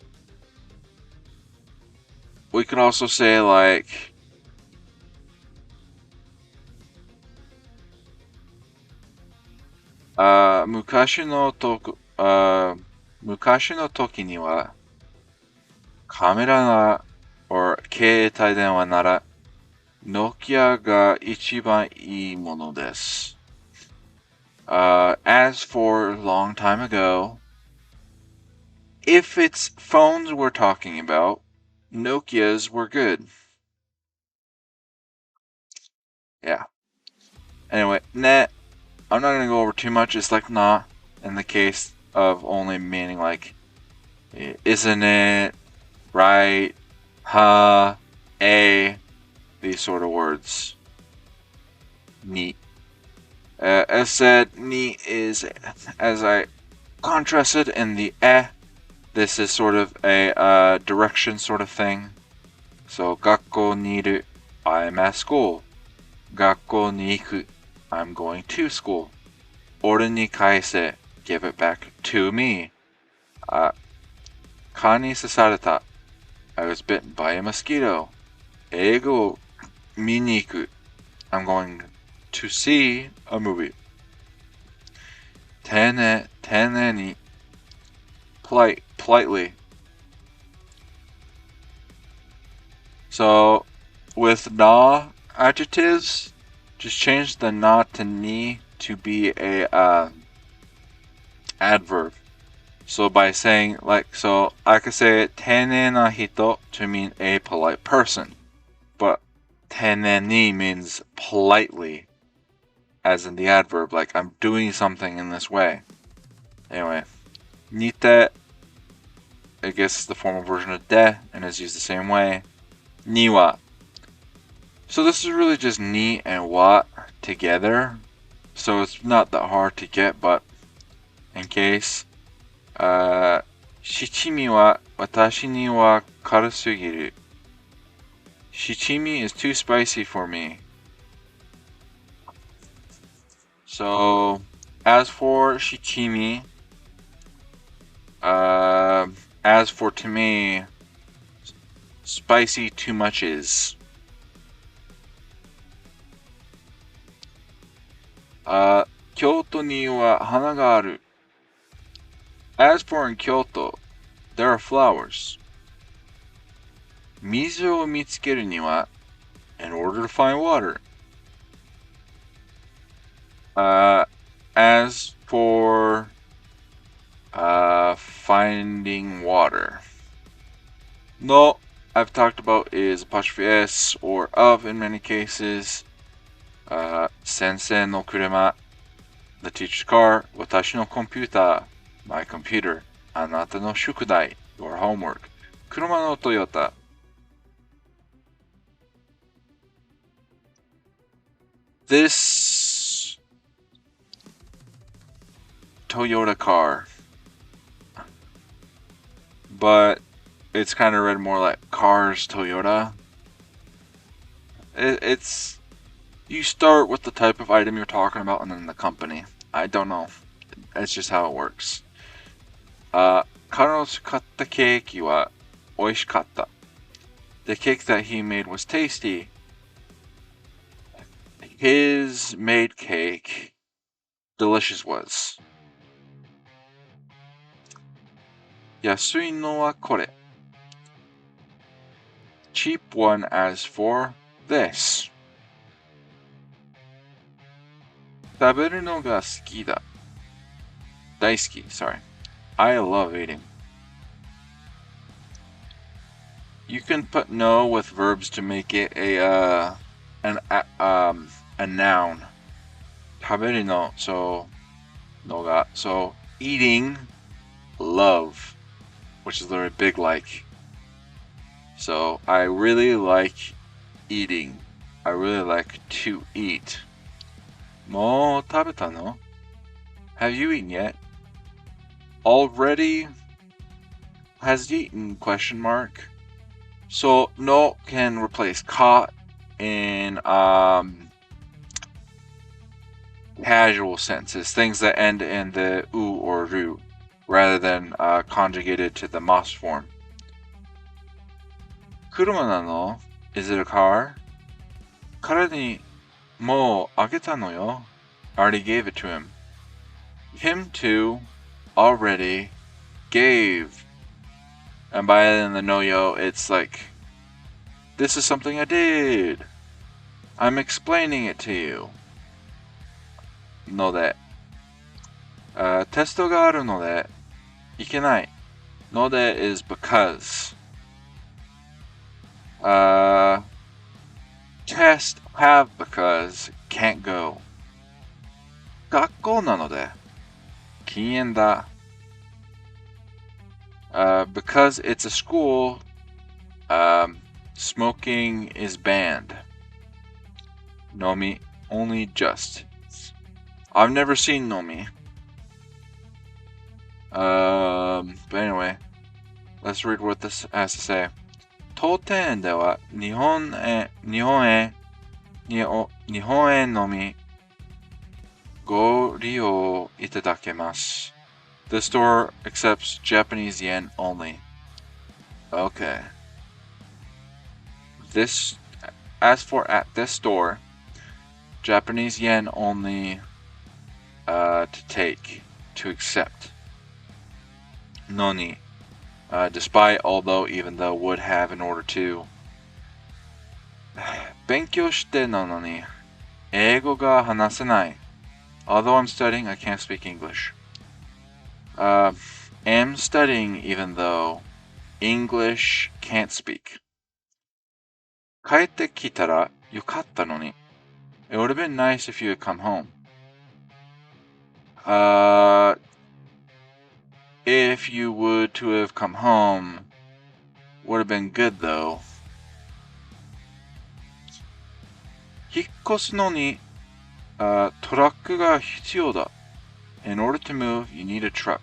we could also say like mukashi no toki ni wa kamera na or keitai denwa nara Nokia ga ichiban ii mono desu. As for long time ago, if it's phones we're talking about, Nokias were good. Yeah. Anyway, ne, I'm not going to go over too much. It's like na in the case of only meaning like, isn't it, right, ha, these sort of words. Ni. As said, ni is, as I contrasted in the this is sort of a direction sort of thing. So, 学校にいる I'm at school. 学校に行く I'm going to school. 俺に返せ Give it back to me. 蚊に刺された I was bitten by a mosquito. 映画を見に行く I'm going to see a movie. 丁寧に politely. So, with na adjectives, just change the na to ni to be a adverb. So by saying, like, so I could say 丁寧な人 to mean a polite person. But 丁寧に means politely, as in the adverb, like I'm doing something in this way. Anyway, 似て, I guess it's the formal version of で and is used the same way. には. So this is really just ni and wa together. So it's not that hard to get, but in case, 七味は私には辛すぎる. Shichimi is too spicy for me. So, as for shichimi, as for to me, spicy too much is. Kyoto ni wa hana ga aru. As for in Kyoto, there are flowers. Mizu o mitsukeru ni wa, in order to find water. As for finding water. No, I've talked about is apostrophe s or of in many cases. Sensei no kuruma, the teacher's car. Watashi no computer, my computer. Anata no shukudai, your homework. Kuruma no Toyota. This Toyota car, but it's kind of read more like Cars Toyota. It's, you start with the type of item you're talking about and then the company. I don't know. It's just how it works. 彼の買ったケーキは美味しかった. The cake that he made was tasty. His made cake, delicious was. 安いのはこれ. Cheap one as for this. 食べるのが好きだ. 大好き, sorry. I love eating. You can put no with verbs to make it a noun. 食べるの, so のが, so eating, love, which is literally big like. So I really like eating. I really like to eat. もう食べたの? Have you eaten yet? Already has eaten, question mark. So no can replace ka in casual sentences, things that end in the u or ru, rather than conjugated to the mas form. Kuruma nano? Is it a car? Kara ni mo ageta no yo? I already gave it to him. Him too, already gave. And by in the no yo, it's like, this is something I did. I'm explaining it to you. No de. テストがあるのでいけない. No de is because. test, have because, can't go. 学校なので禁煙だ。Because it's a school, smoking is banned. Nomi, only just. I've never seen Nomi. But anyway, let's read what this has to say. 当店では日本円のみご利用いただけます。The store accepts Japanese yen only. Okay. As for at this store, Japanese yen only to accept. Noni. Despite, although, even though, would have in order to. 勉強してなのに英語が話せない. Although I'm studying, I can't speak English. Am studying even though English can't speak. 帰ってきたらよかったのに. It would have been nice if you had come home. If you would to have come home, would have been good though. 引っ越すのに、トラックが必要だ. In order to move, you need a truck.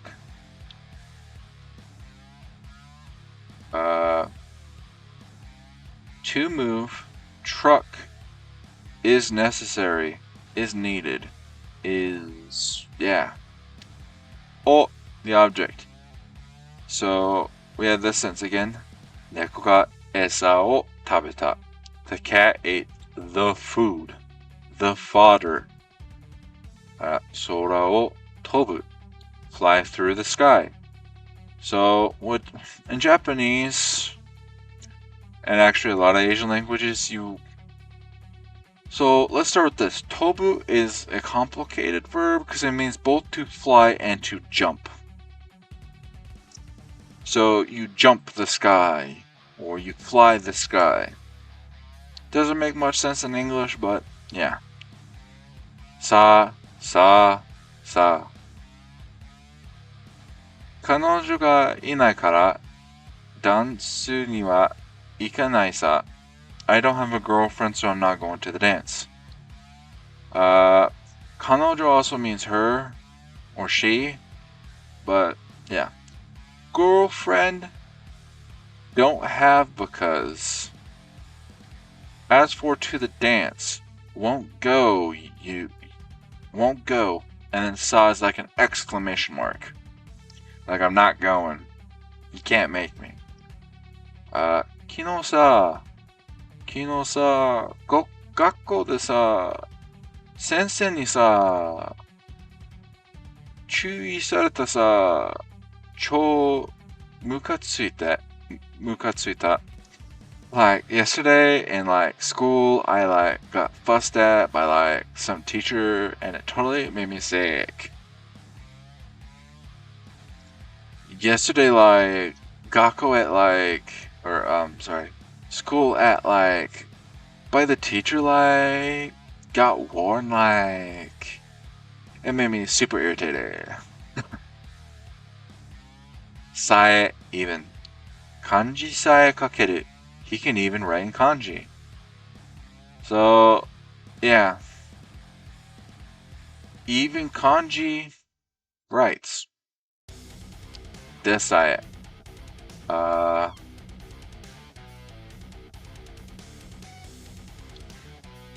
To move, truck is necessary, is needed, is, yeah. Oh, the object. So, we have this sentence again. 猫が餌を食べた. The cat ate the food, the fodder. 空を飛ぶ, fly through the sky. So, in Japanese, and actually a lot of Asian languages, So, let's start with this. Tobu is a complicated verb because it means both to fly and to jump. So, you jump the sky, or you fly the sky. Doesn't make much sense in English, but yeah. Sa. 彼女がいないからダンスには行かないさ. I don't have a girlfriend, so I'm not going to the dance. 彼女 also means her or she, but yeah. Girlfriend, don't have because. As for to the dance, won't go, you won't go, and then sa is like an exclamation mark. Like I'm not going. You can't make me. 昨日さ、学校でさ、先生にさ、注意されたさ、超ムカついた. Like yesterday in like school, I like got fussed at by like some teacher, and it totally made me sick. Yesterday, like school at like by the teacher, like got worn, like it made me super irritated. Sae even kanji sae kakeru. He can even write in kanji. So, yeah. Even kanji writes. Desai.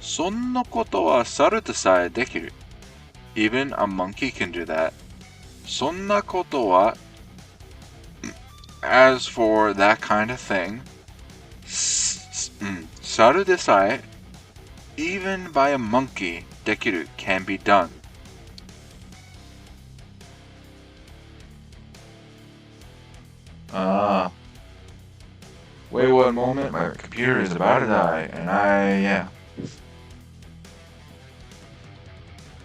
そんなことは猿でさえできる. Even a monkey can do that. そんなことは As for that kind of thing, 猿でさえ even by a monkey できる can be done. Wait one moment, my computer is about to die, and yeah.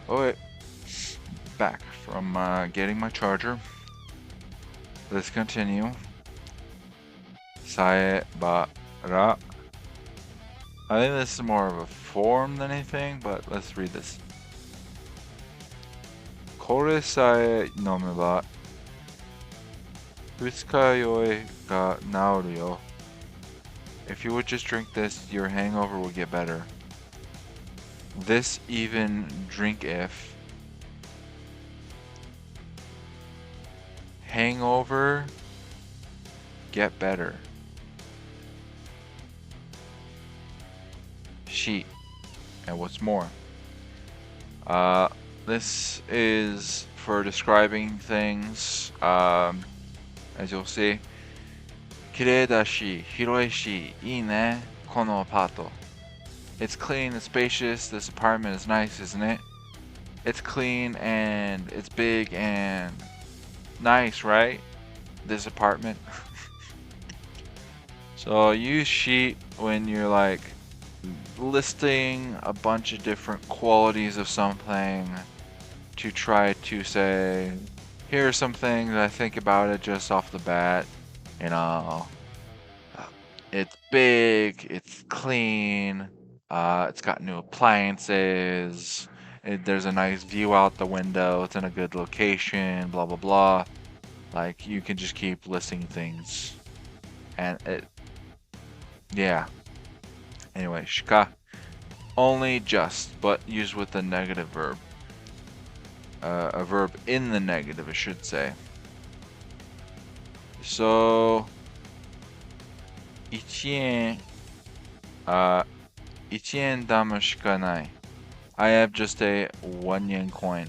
Oh wait, back from getting my charger. Let's continue. さえばら I think this is more of a form than anything, but let's read this. これさえ飲めば二日酔いが治るよ. If you would just drink this, your hangover will get better. This even drink if hangover get better. Sheet. And what's more, this is for describing things, as you'll see. 綺麗だし、広いし、いいね、このアパート. It's clean and spacious. This apartment is nice, isn't it? It's clean and it's big and nice, right? This apartment. So use sheet when you're like listing a bunch of different qualities of something to try to say, here are some things I think about it just off the bat. You know, it's big, it's clean, it's got new appliances, there's a nice view out the window, it's in a good location, blah blah blah. Like, you can just keep listing things. And yeah. Anyway, shika. Only just, but used with the negative verb. A verb in the negative, I should say. So, 1円、1円玉しかない. I have just a 1 yen coin.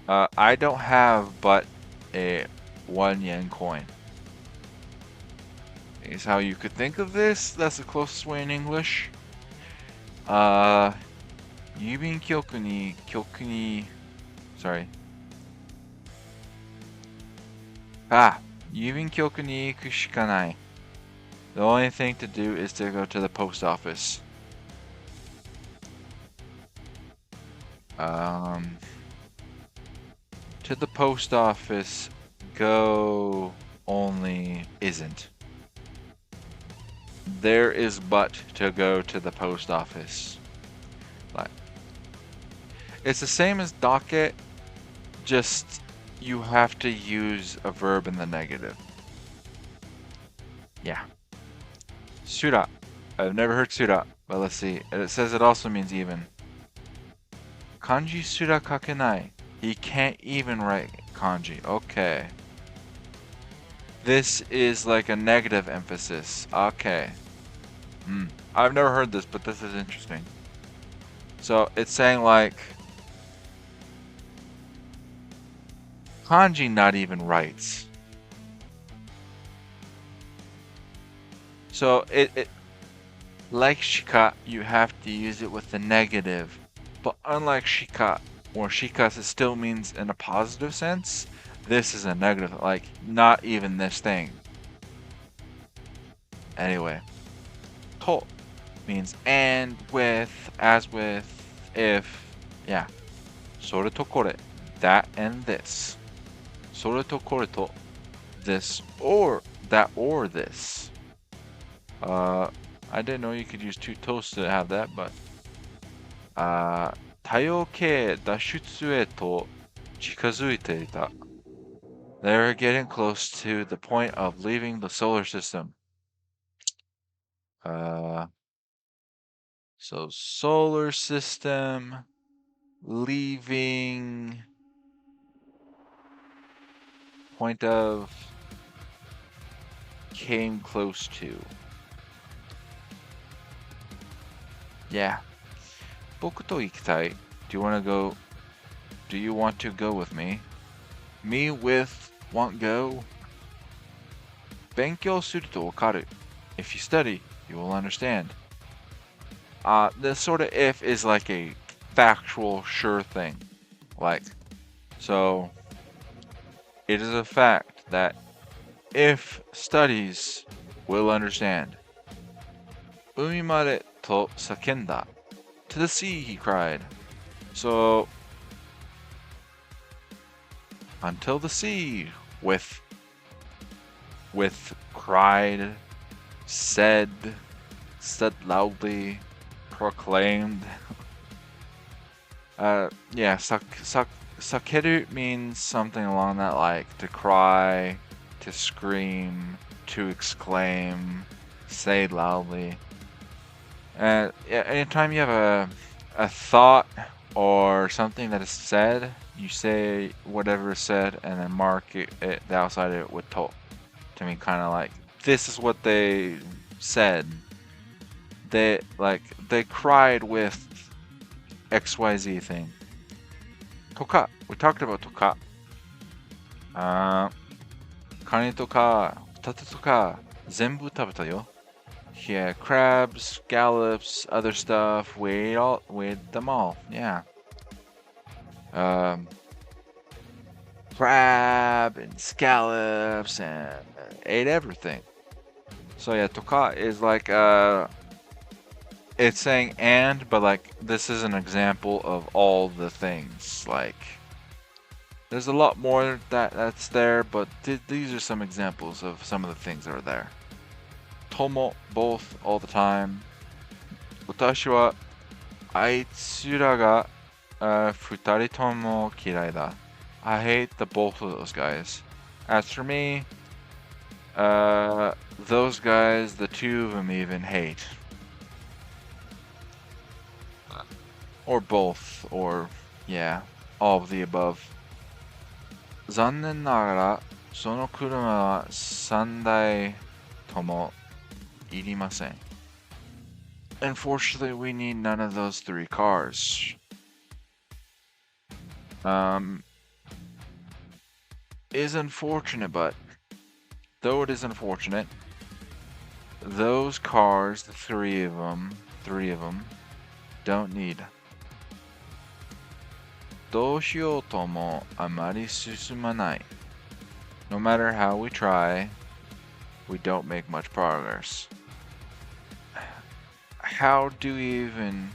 I don't have but a 1 yen coin. Is how you could think of this. That's the closest way in English. 郵便局に sorry. 郵便局に行くしかない. The only thing to do is to go to the post office. To the post office, go only isn't. There is but to go to the post office. Like, it's the same as docket, just you have to use a verb in the negative. Yeah. Sura. I've never heard sura, but let's see. It says it also means even. Kanji sura kakenai. He can't even write kanji. Okay. This is like a negative emphasis. Okay. I've never heard this, but this is interesting. So it's saying like kanji not even writes. So it like shika, you have to use it with the negative. But unlike shika, or shikas, it still means in a positive sense. This is a negative, like not even this thing. Anyway, to means and, with, as with, if, yeah. それとこれ, that and this. それとこれと, this or that or this. I didn't know you could use two toasts to have that, but 太陽系脱出へと近づいていた. They're getting close to the point of leaving the solar system. So solar system, leaving, point of, came close to. Yeah. 僕と行きたい. Do you want to go? Do you want to go with me? Me with want go? 勉強するとわかる. If you study, you will understand. This sort of if is like a factual sure thing. Like, so it is a fact that if studies, will understand. 海までと叫んだ. To the sea, he cried. So, until the sea, with with cried, said loudly, proclaimed. Yeah, sakeru means something along that, like to cry, to scream, to exclaim, say loudly. Yeah, anytime you have a thought or something that is said, you say whatever is said and then mark the outside of it with to mean kind of like, this is what they said. They cried with XYZ thing. Toka. We talked about toka. カニとか、ホタテとか、全部食べたよ。Yeah, crabs, scallops, other stuff. We ate them all. Yeah. Crab and scallops and ate everything. So yeah, toka is like it's saying and, but like this is an example of all the things. Like there's a lot more that's there, but these are some examples of some of the things that are there. Tomo, both, all the time. Watashi wa aitsura ga futari tomo kirai da. I hate the both of those guys. As for me, those guys, the two of them even hate. Or both, or yeah, all of the above. 残念ながら、その車は3台ともいりません。Unfortunately, we need none of those 3 cars. Is unfortunate, but though it is unfortunate, those cars, the 3 of them, don't need. どうしようともあまり進まない。No matter how we try, we don't make much progress. How do we even...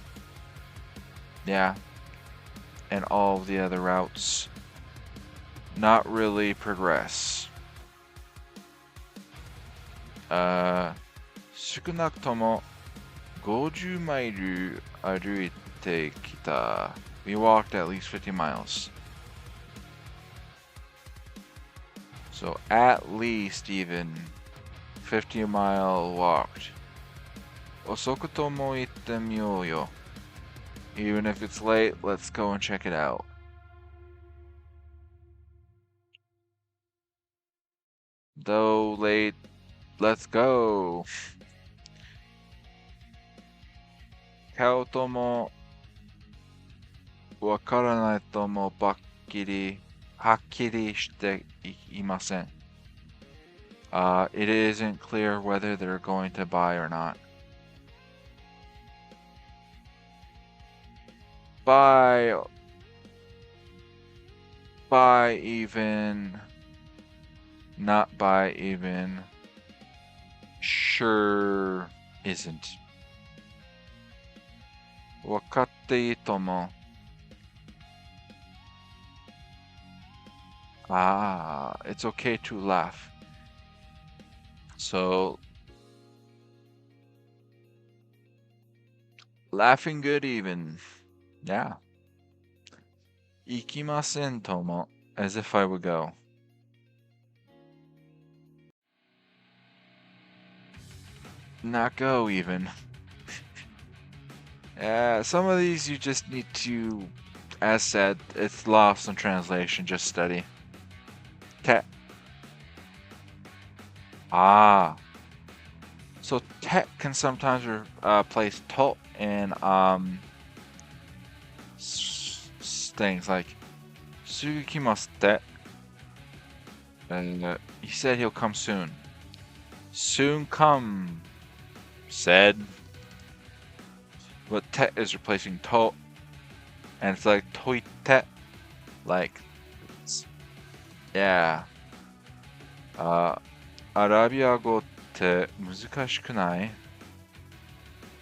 Yeah. And all of the other routes not really progress. 少なくとも50マイル歩いてきた。We walked at least 50 miles. So at least even 50-mile walked. 遅くとも行ってみようよ. Even if it's late, let's go and check it out. Though late, let's go. 買うともわからないともはっきりしていません。It isn't clear whether they're going to buy or not. Buy even, not buy even, sure isn't. わかっていいとも。It's okay to laugh. So, laughing good even. Yeah. 行きませんとも, as if I would go. Not go even. Some of these you just need to, as said, it's lost in translation, just study. Te. So te can sometimes replace to in things like sugikimasu and he said he'll come soon. Soon come, said. But te is replacing to, and it's like toite, like, yeah. アラビア語って難しくない?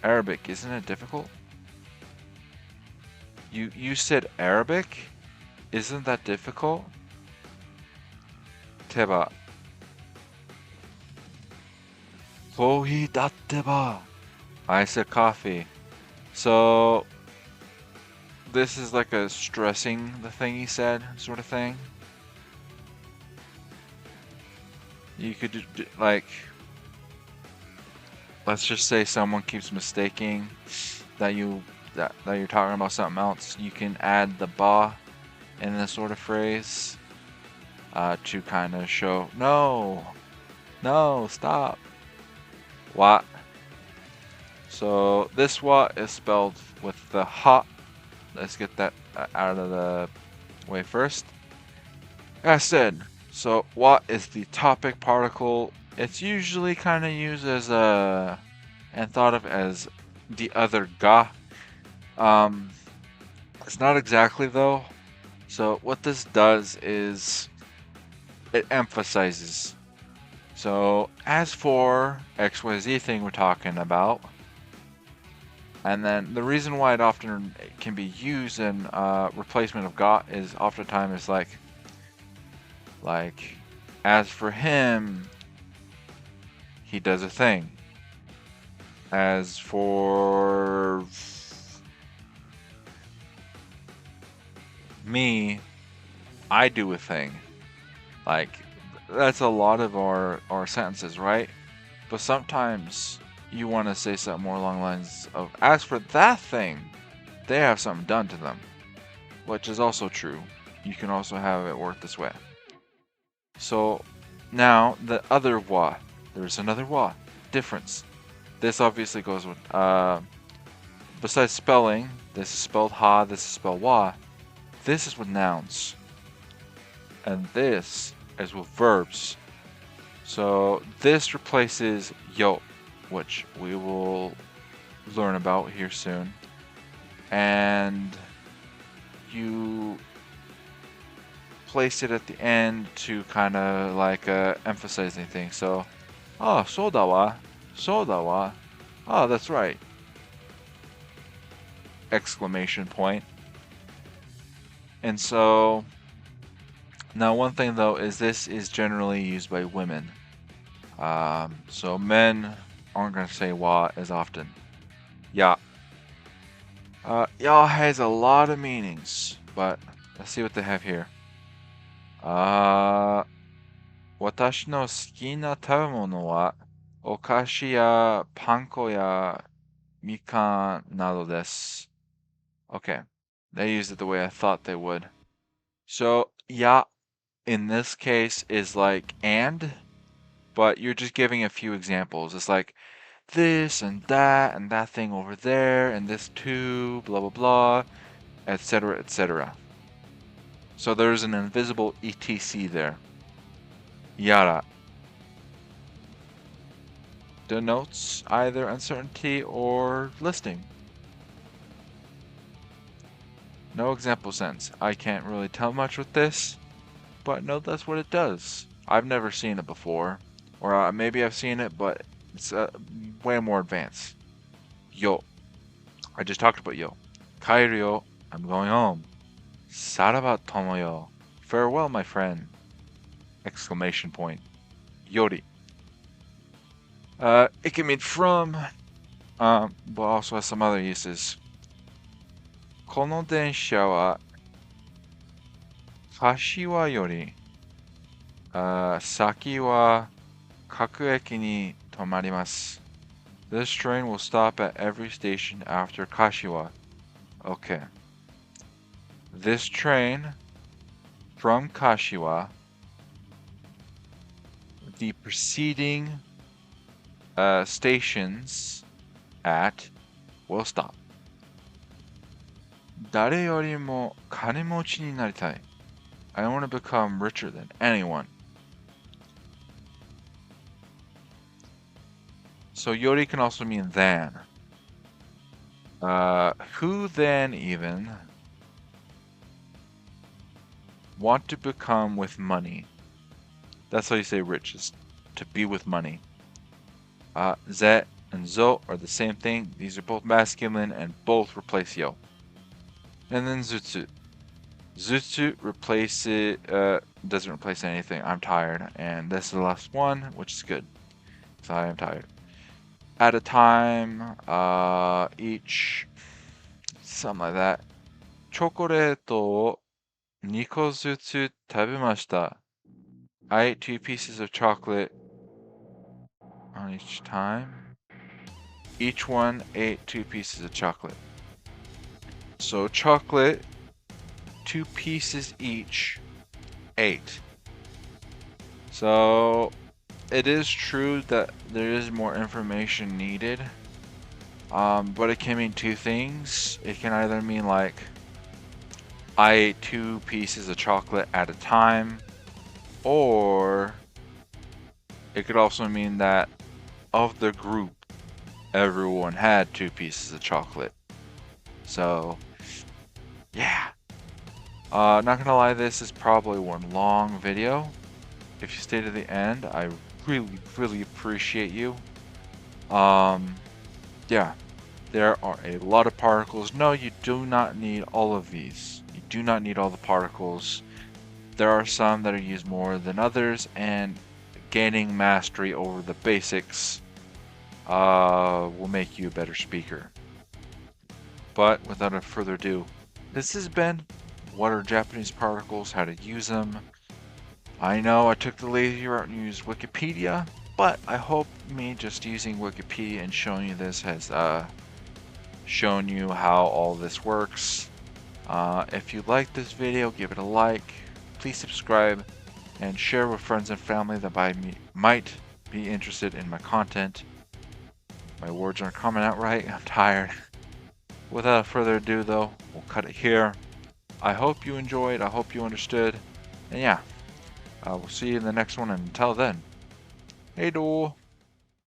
Arabic, isn't it difficult? You said Arabic? Isn't that difficult? てば Kohi datte ba. I said coffee. So this is like a stressing the thing he said sort of thing. You could like, let's just say someone keeps mistaking that you're talking about something else. You can add the ba in this sort of phrase to kind of show no, stop. Wa. So this wa is spelled with the ha. Let's get that out of the way first. As said, so wa is the topic particle. It's usually kind of used as a and thought of as the other ga. It's not exactly though. So what this does is it emphasizes. So as for XYZ thing we're talking about, and then the reason why it often can be used in replacement of got is oftentimes like as for him, he does a thing. As for me, I do a thing. Like that's a lot of our sentences, right? But sometimes you want to say something more along the lines of, as for that thing, they have something done to them, which is also true. You can also have it work this way. So now the other wa, there's another wa, difference. This obviously goes with, besides spelling, this is spelled ha, this is spelled wa. This is with nouns. And this is with verbs. So this replaces yo, which we will learn about here soon. And you place it at the end to kind of like emphasize anything. So, oh, so da wa. Oh, that's right. Exclamation point. And so, now one thing though is this is generally used by women. So men aren't going to say wa as often. Ya. Ya has a lot of meanings, but let's see what they have here. 私の好きな食べ物はお菓子やパン粉やみかんなどです。Okay, they used it the way I thought they would. So, ya in this case is like and, but you're just giving a few examples. It's like this and that thing over there and this too, blah blah blah, etc. etc. So there's an invisible etc there. Yara denotes either uncertainty or listing. No example sentence. I can't really tell much with this, but no, that's what it does. I've never seen it before, or maybe I've seen it, but it's way more advanced. Yo. I just talked about yo. Kairu yo. I'm going home. Saraba tomoyo. Farewell, my friend. Exclamation point. Yori. It can mean from, but also has some other uses. この電車は柏より先は各駅に止まります。This train will stop at every station after Kashiwa. Okay. This train from Kashiwa, the preceding stations at will stop. 誰よりも金持ちになりたい. I want to become richer than anyone. So yori can also mean than. Who then even want to become with money? That's how you say rich, is to be with money. Ze and zo are the same thing. These are both masculine and both replace yo. And then zutsu. Zutsu doesn't replace anything. I'm tired. And this is the last one, which is good. So I am tired. at a time, each, something like that. チョコレートを2個ずつ食べました。I ate 2 pieces of chocolate on each time. Each one ate 2 pieces of chocolate. So chocolate, 2 pieces each, 8. So it is true that there is more information needed. But it can mean two things. It can either mean like I ate 2 pieces of chocolate at a time, or it could also mean that of the group, everyone had 2 pieces of chocolate. So, yeah. Not gonna lie, this is probably one long video. If you stay to the end, I really, really appreciate you. Yeah. There are a lot of particles. No, you do not need all of these. You do not need all the particles. There are some that are used more than others, and gaining mastery over the basics will make you a better speaker. But without further ado, this has been what are Japanese particles, how to use them. I know I took the lazy route and used Wikipedia, but I hope me just using Wikipedia and showing you this has shown you how all this works. If you like this video, give it a like, please subscribe, and share with friends and family that might be interested in my content. My words aren't coming out right, I'm tired. Without further ado though, we'll cut it here. I hope you enjoyed, I hope you understood, and yeah, we'll see you in the next one, and until then, hey do.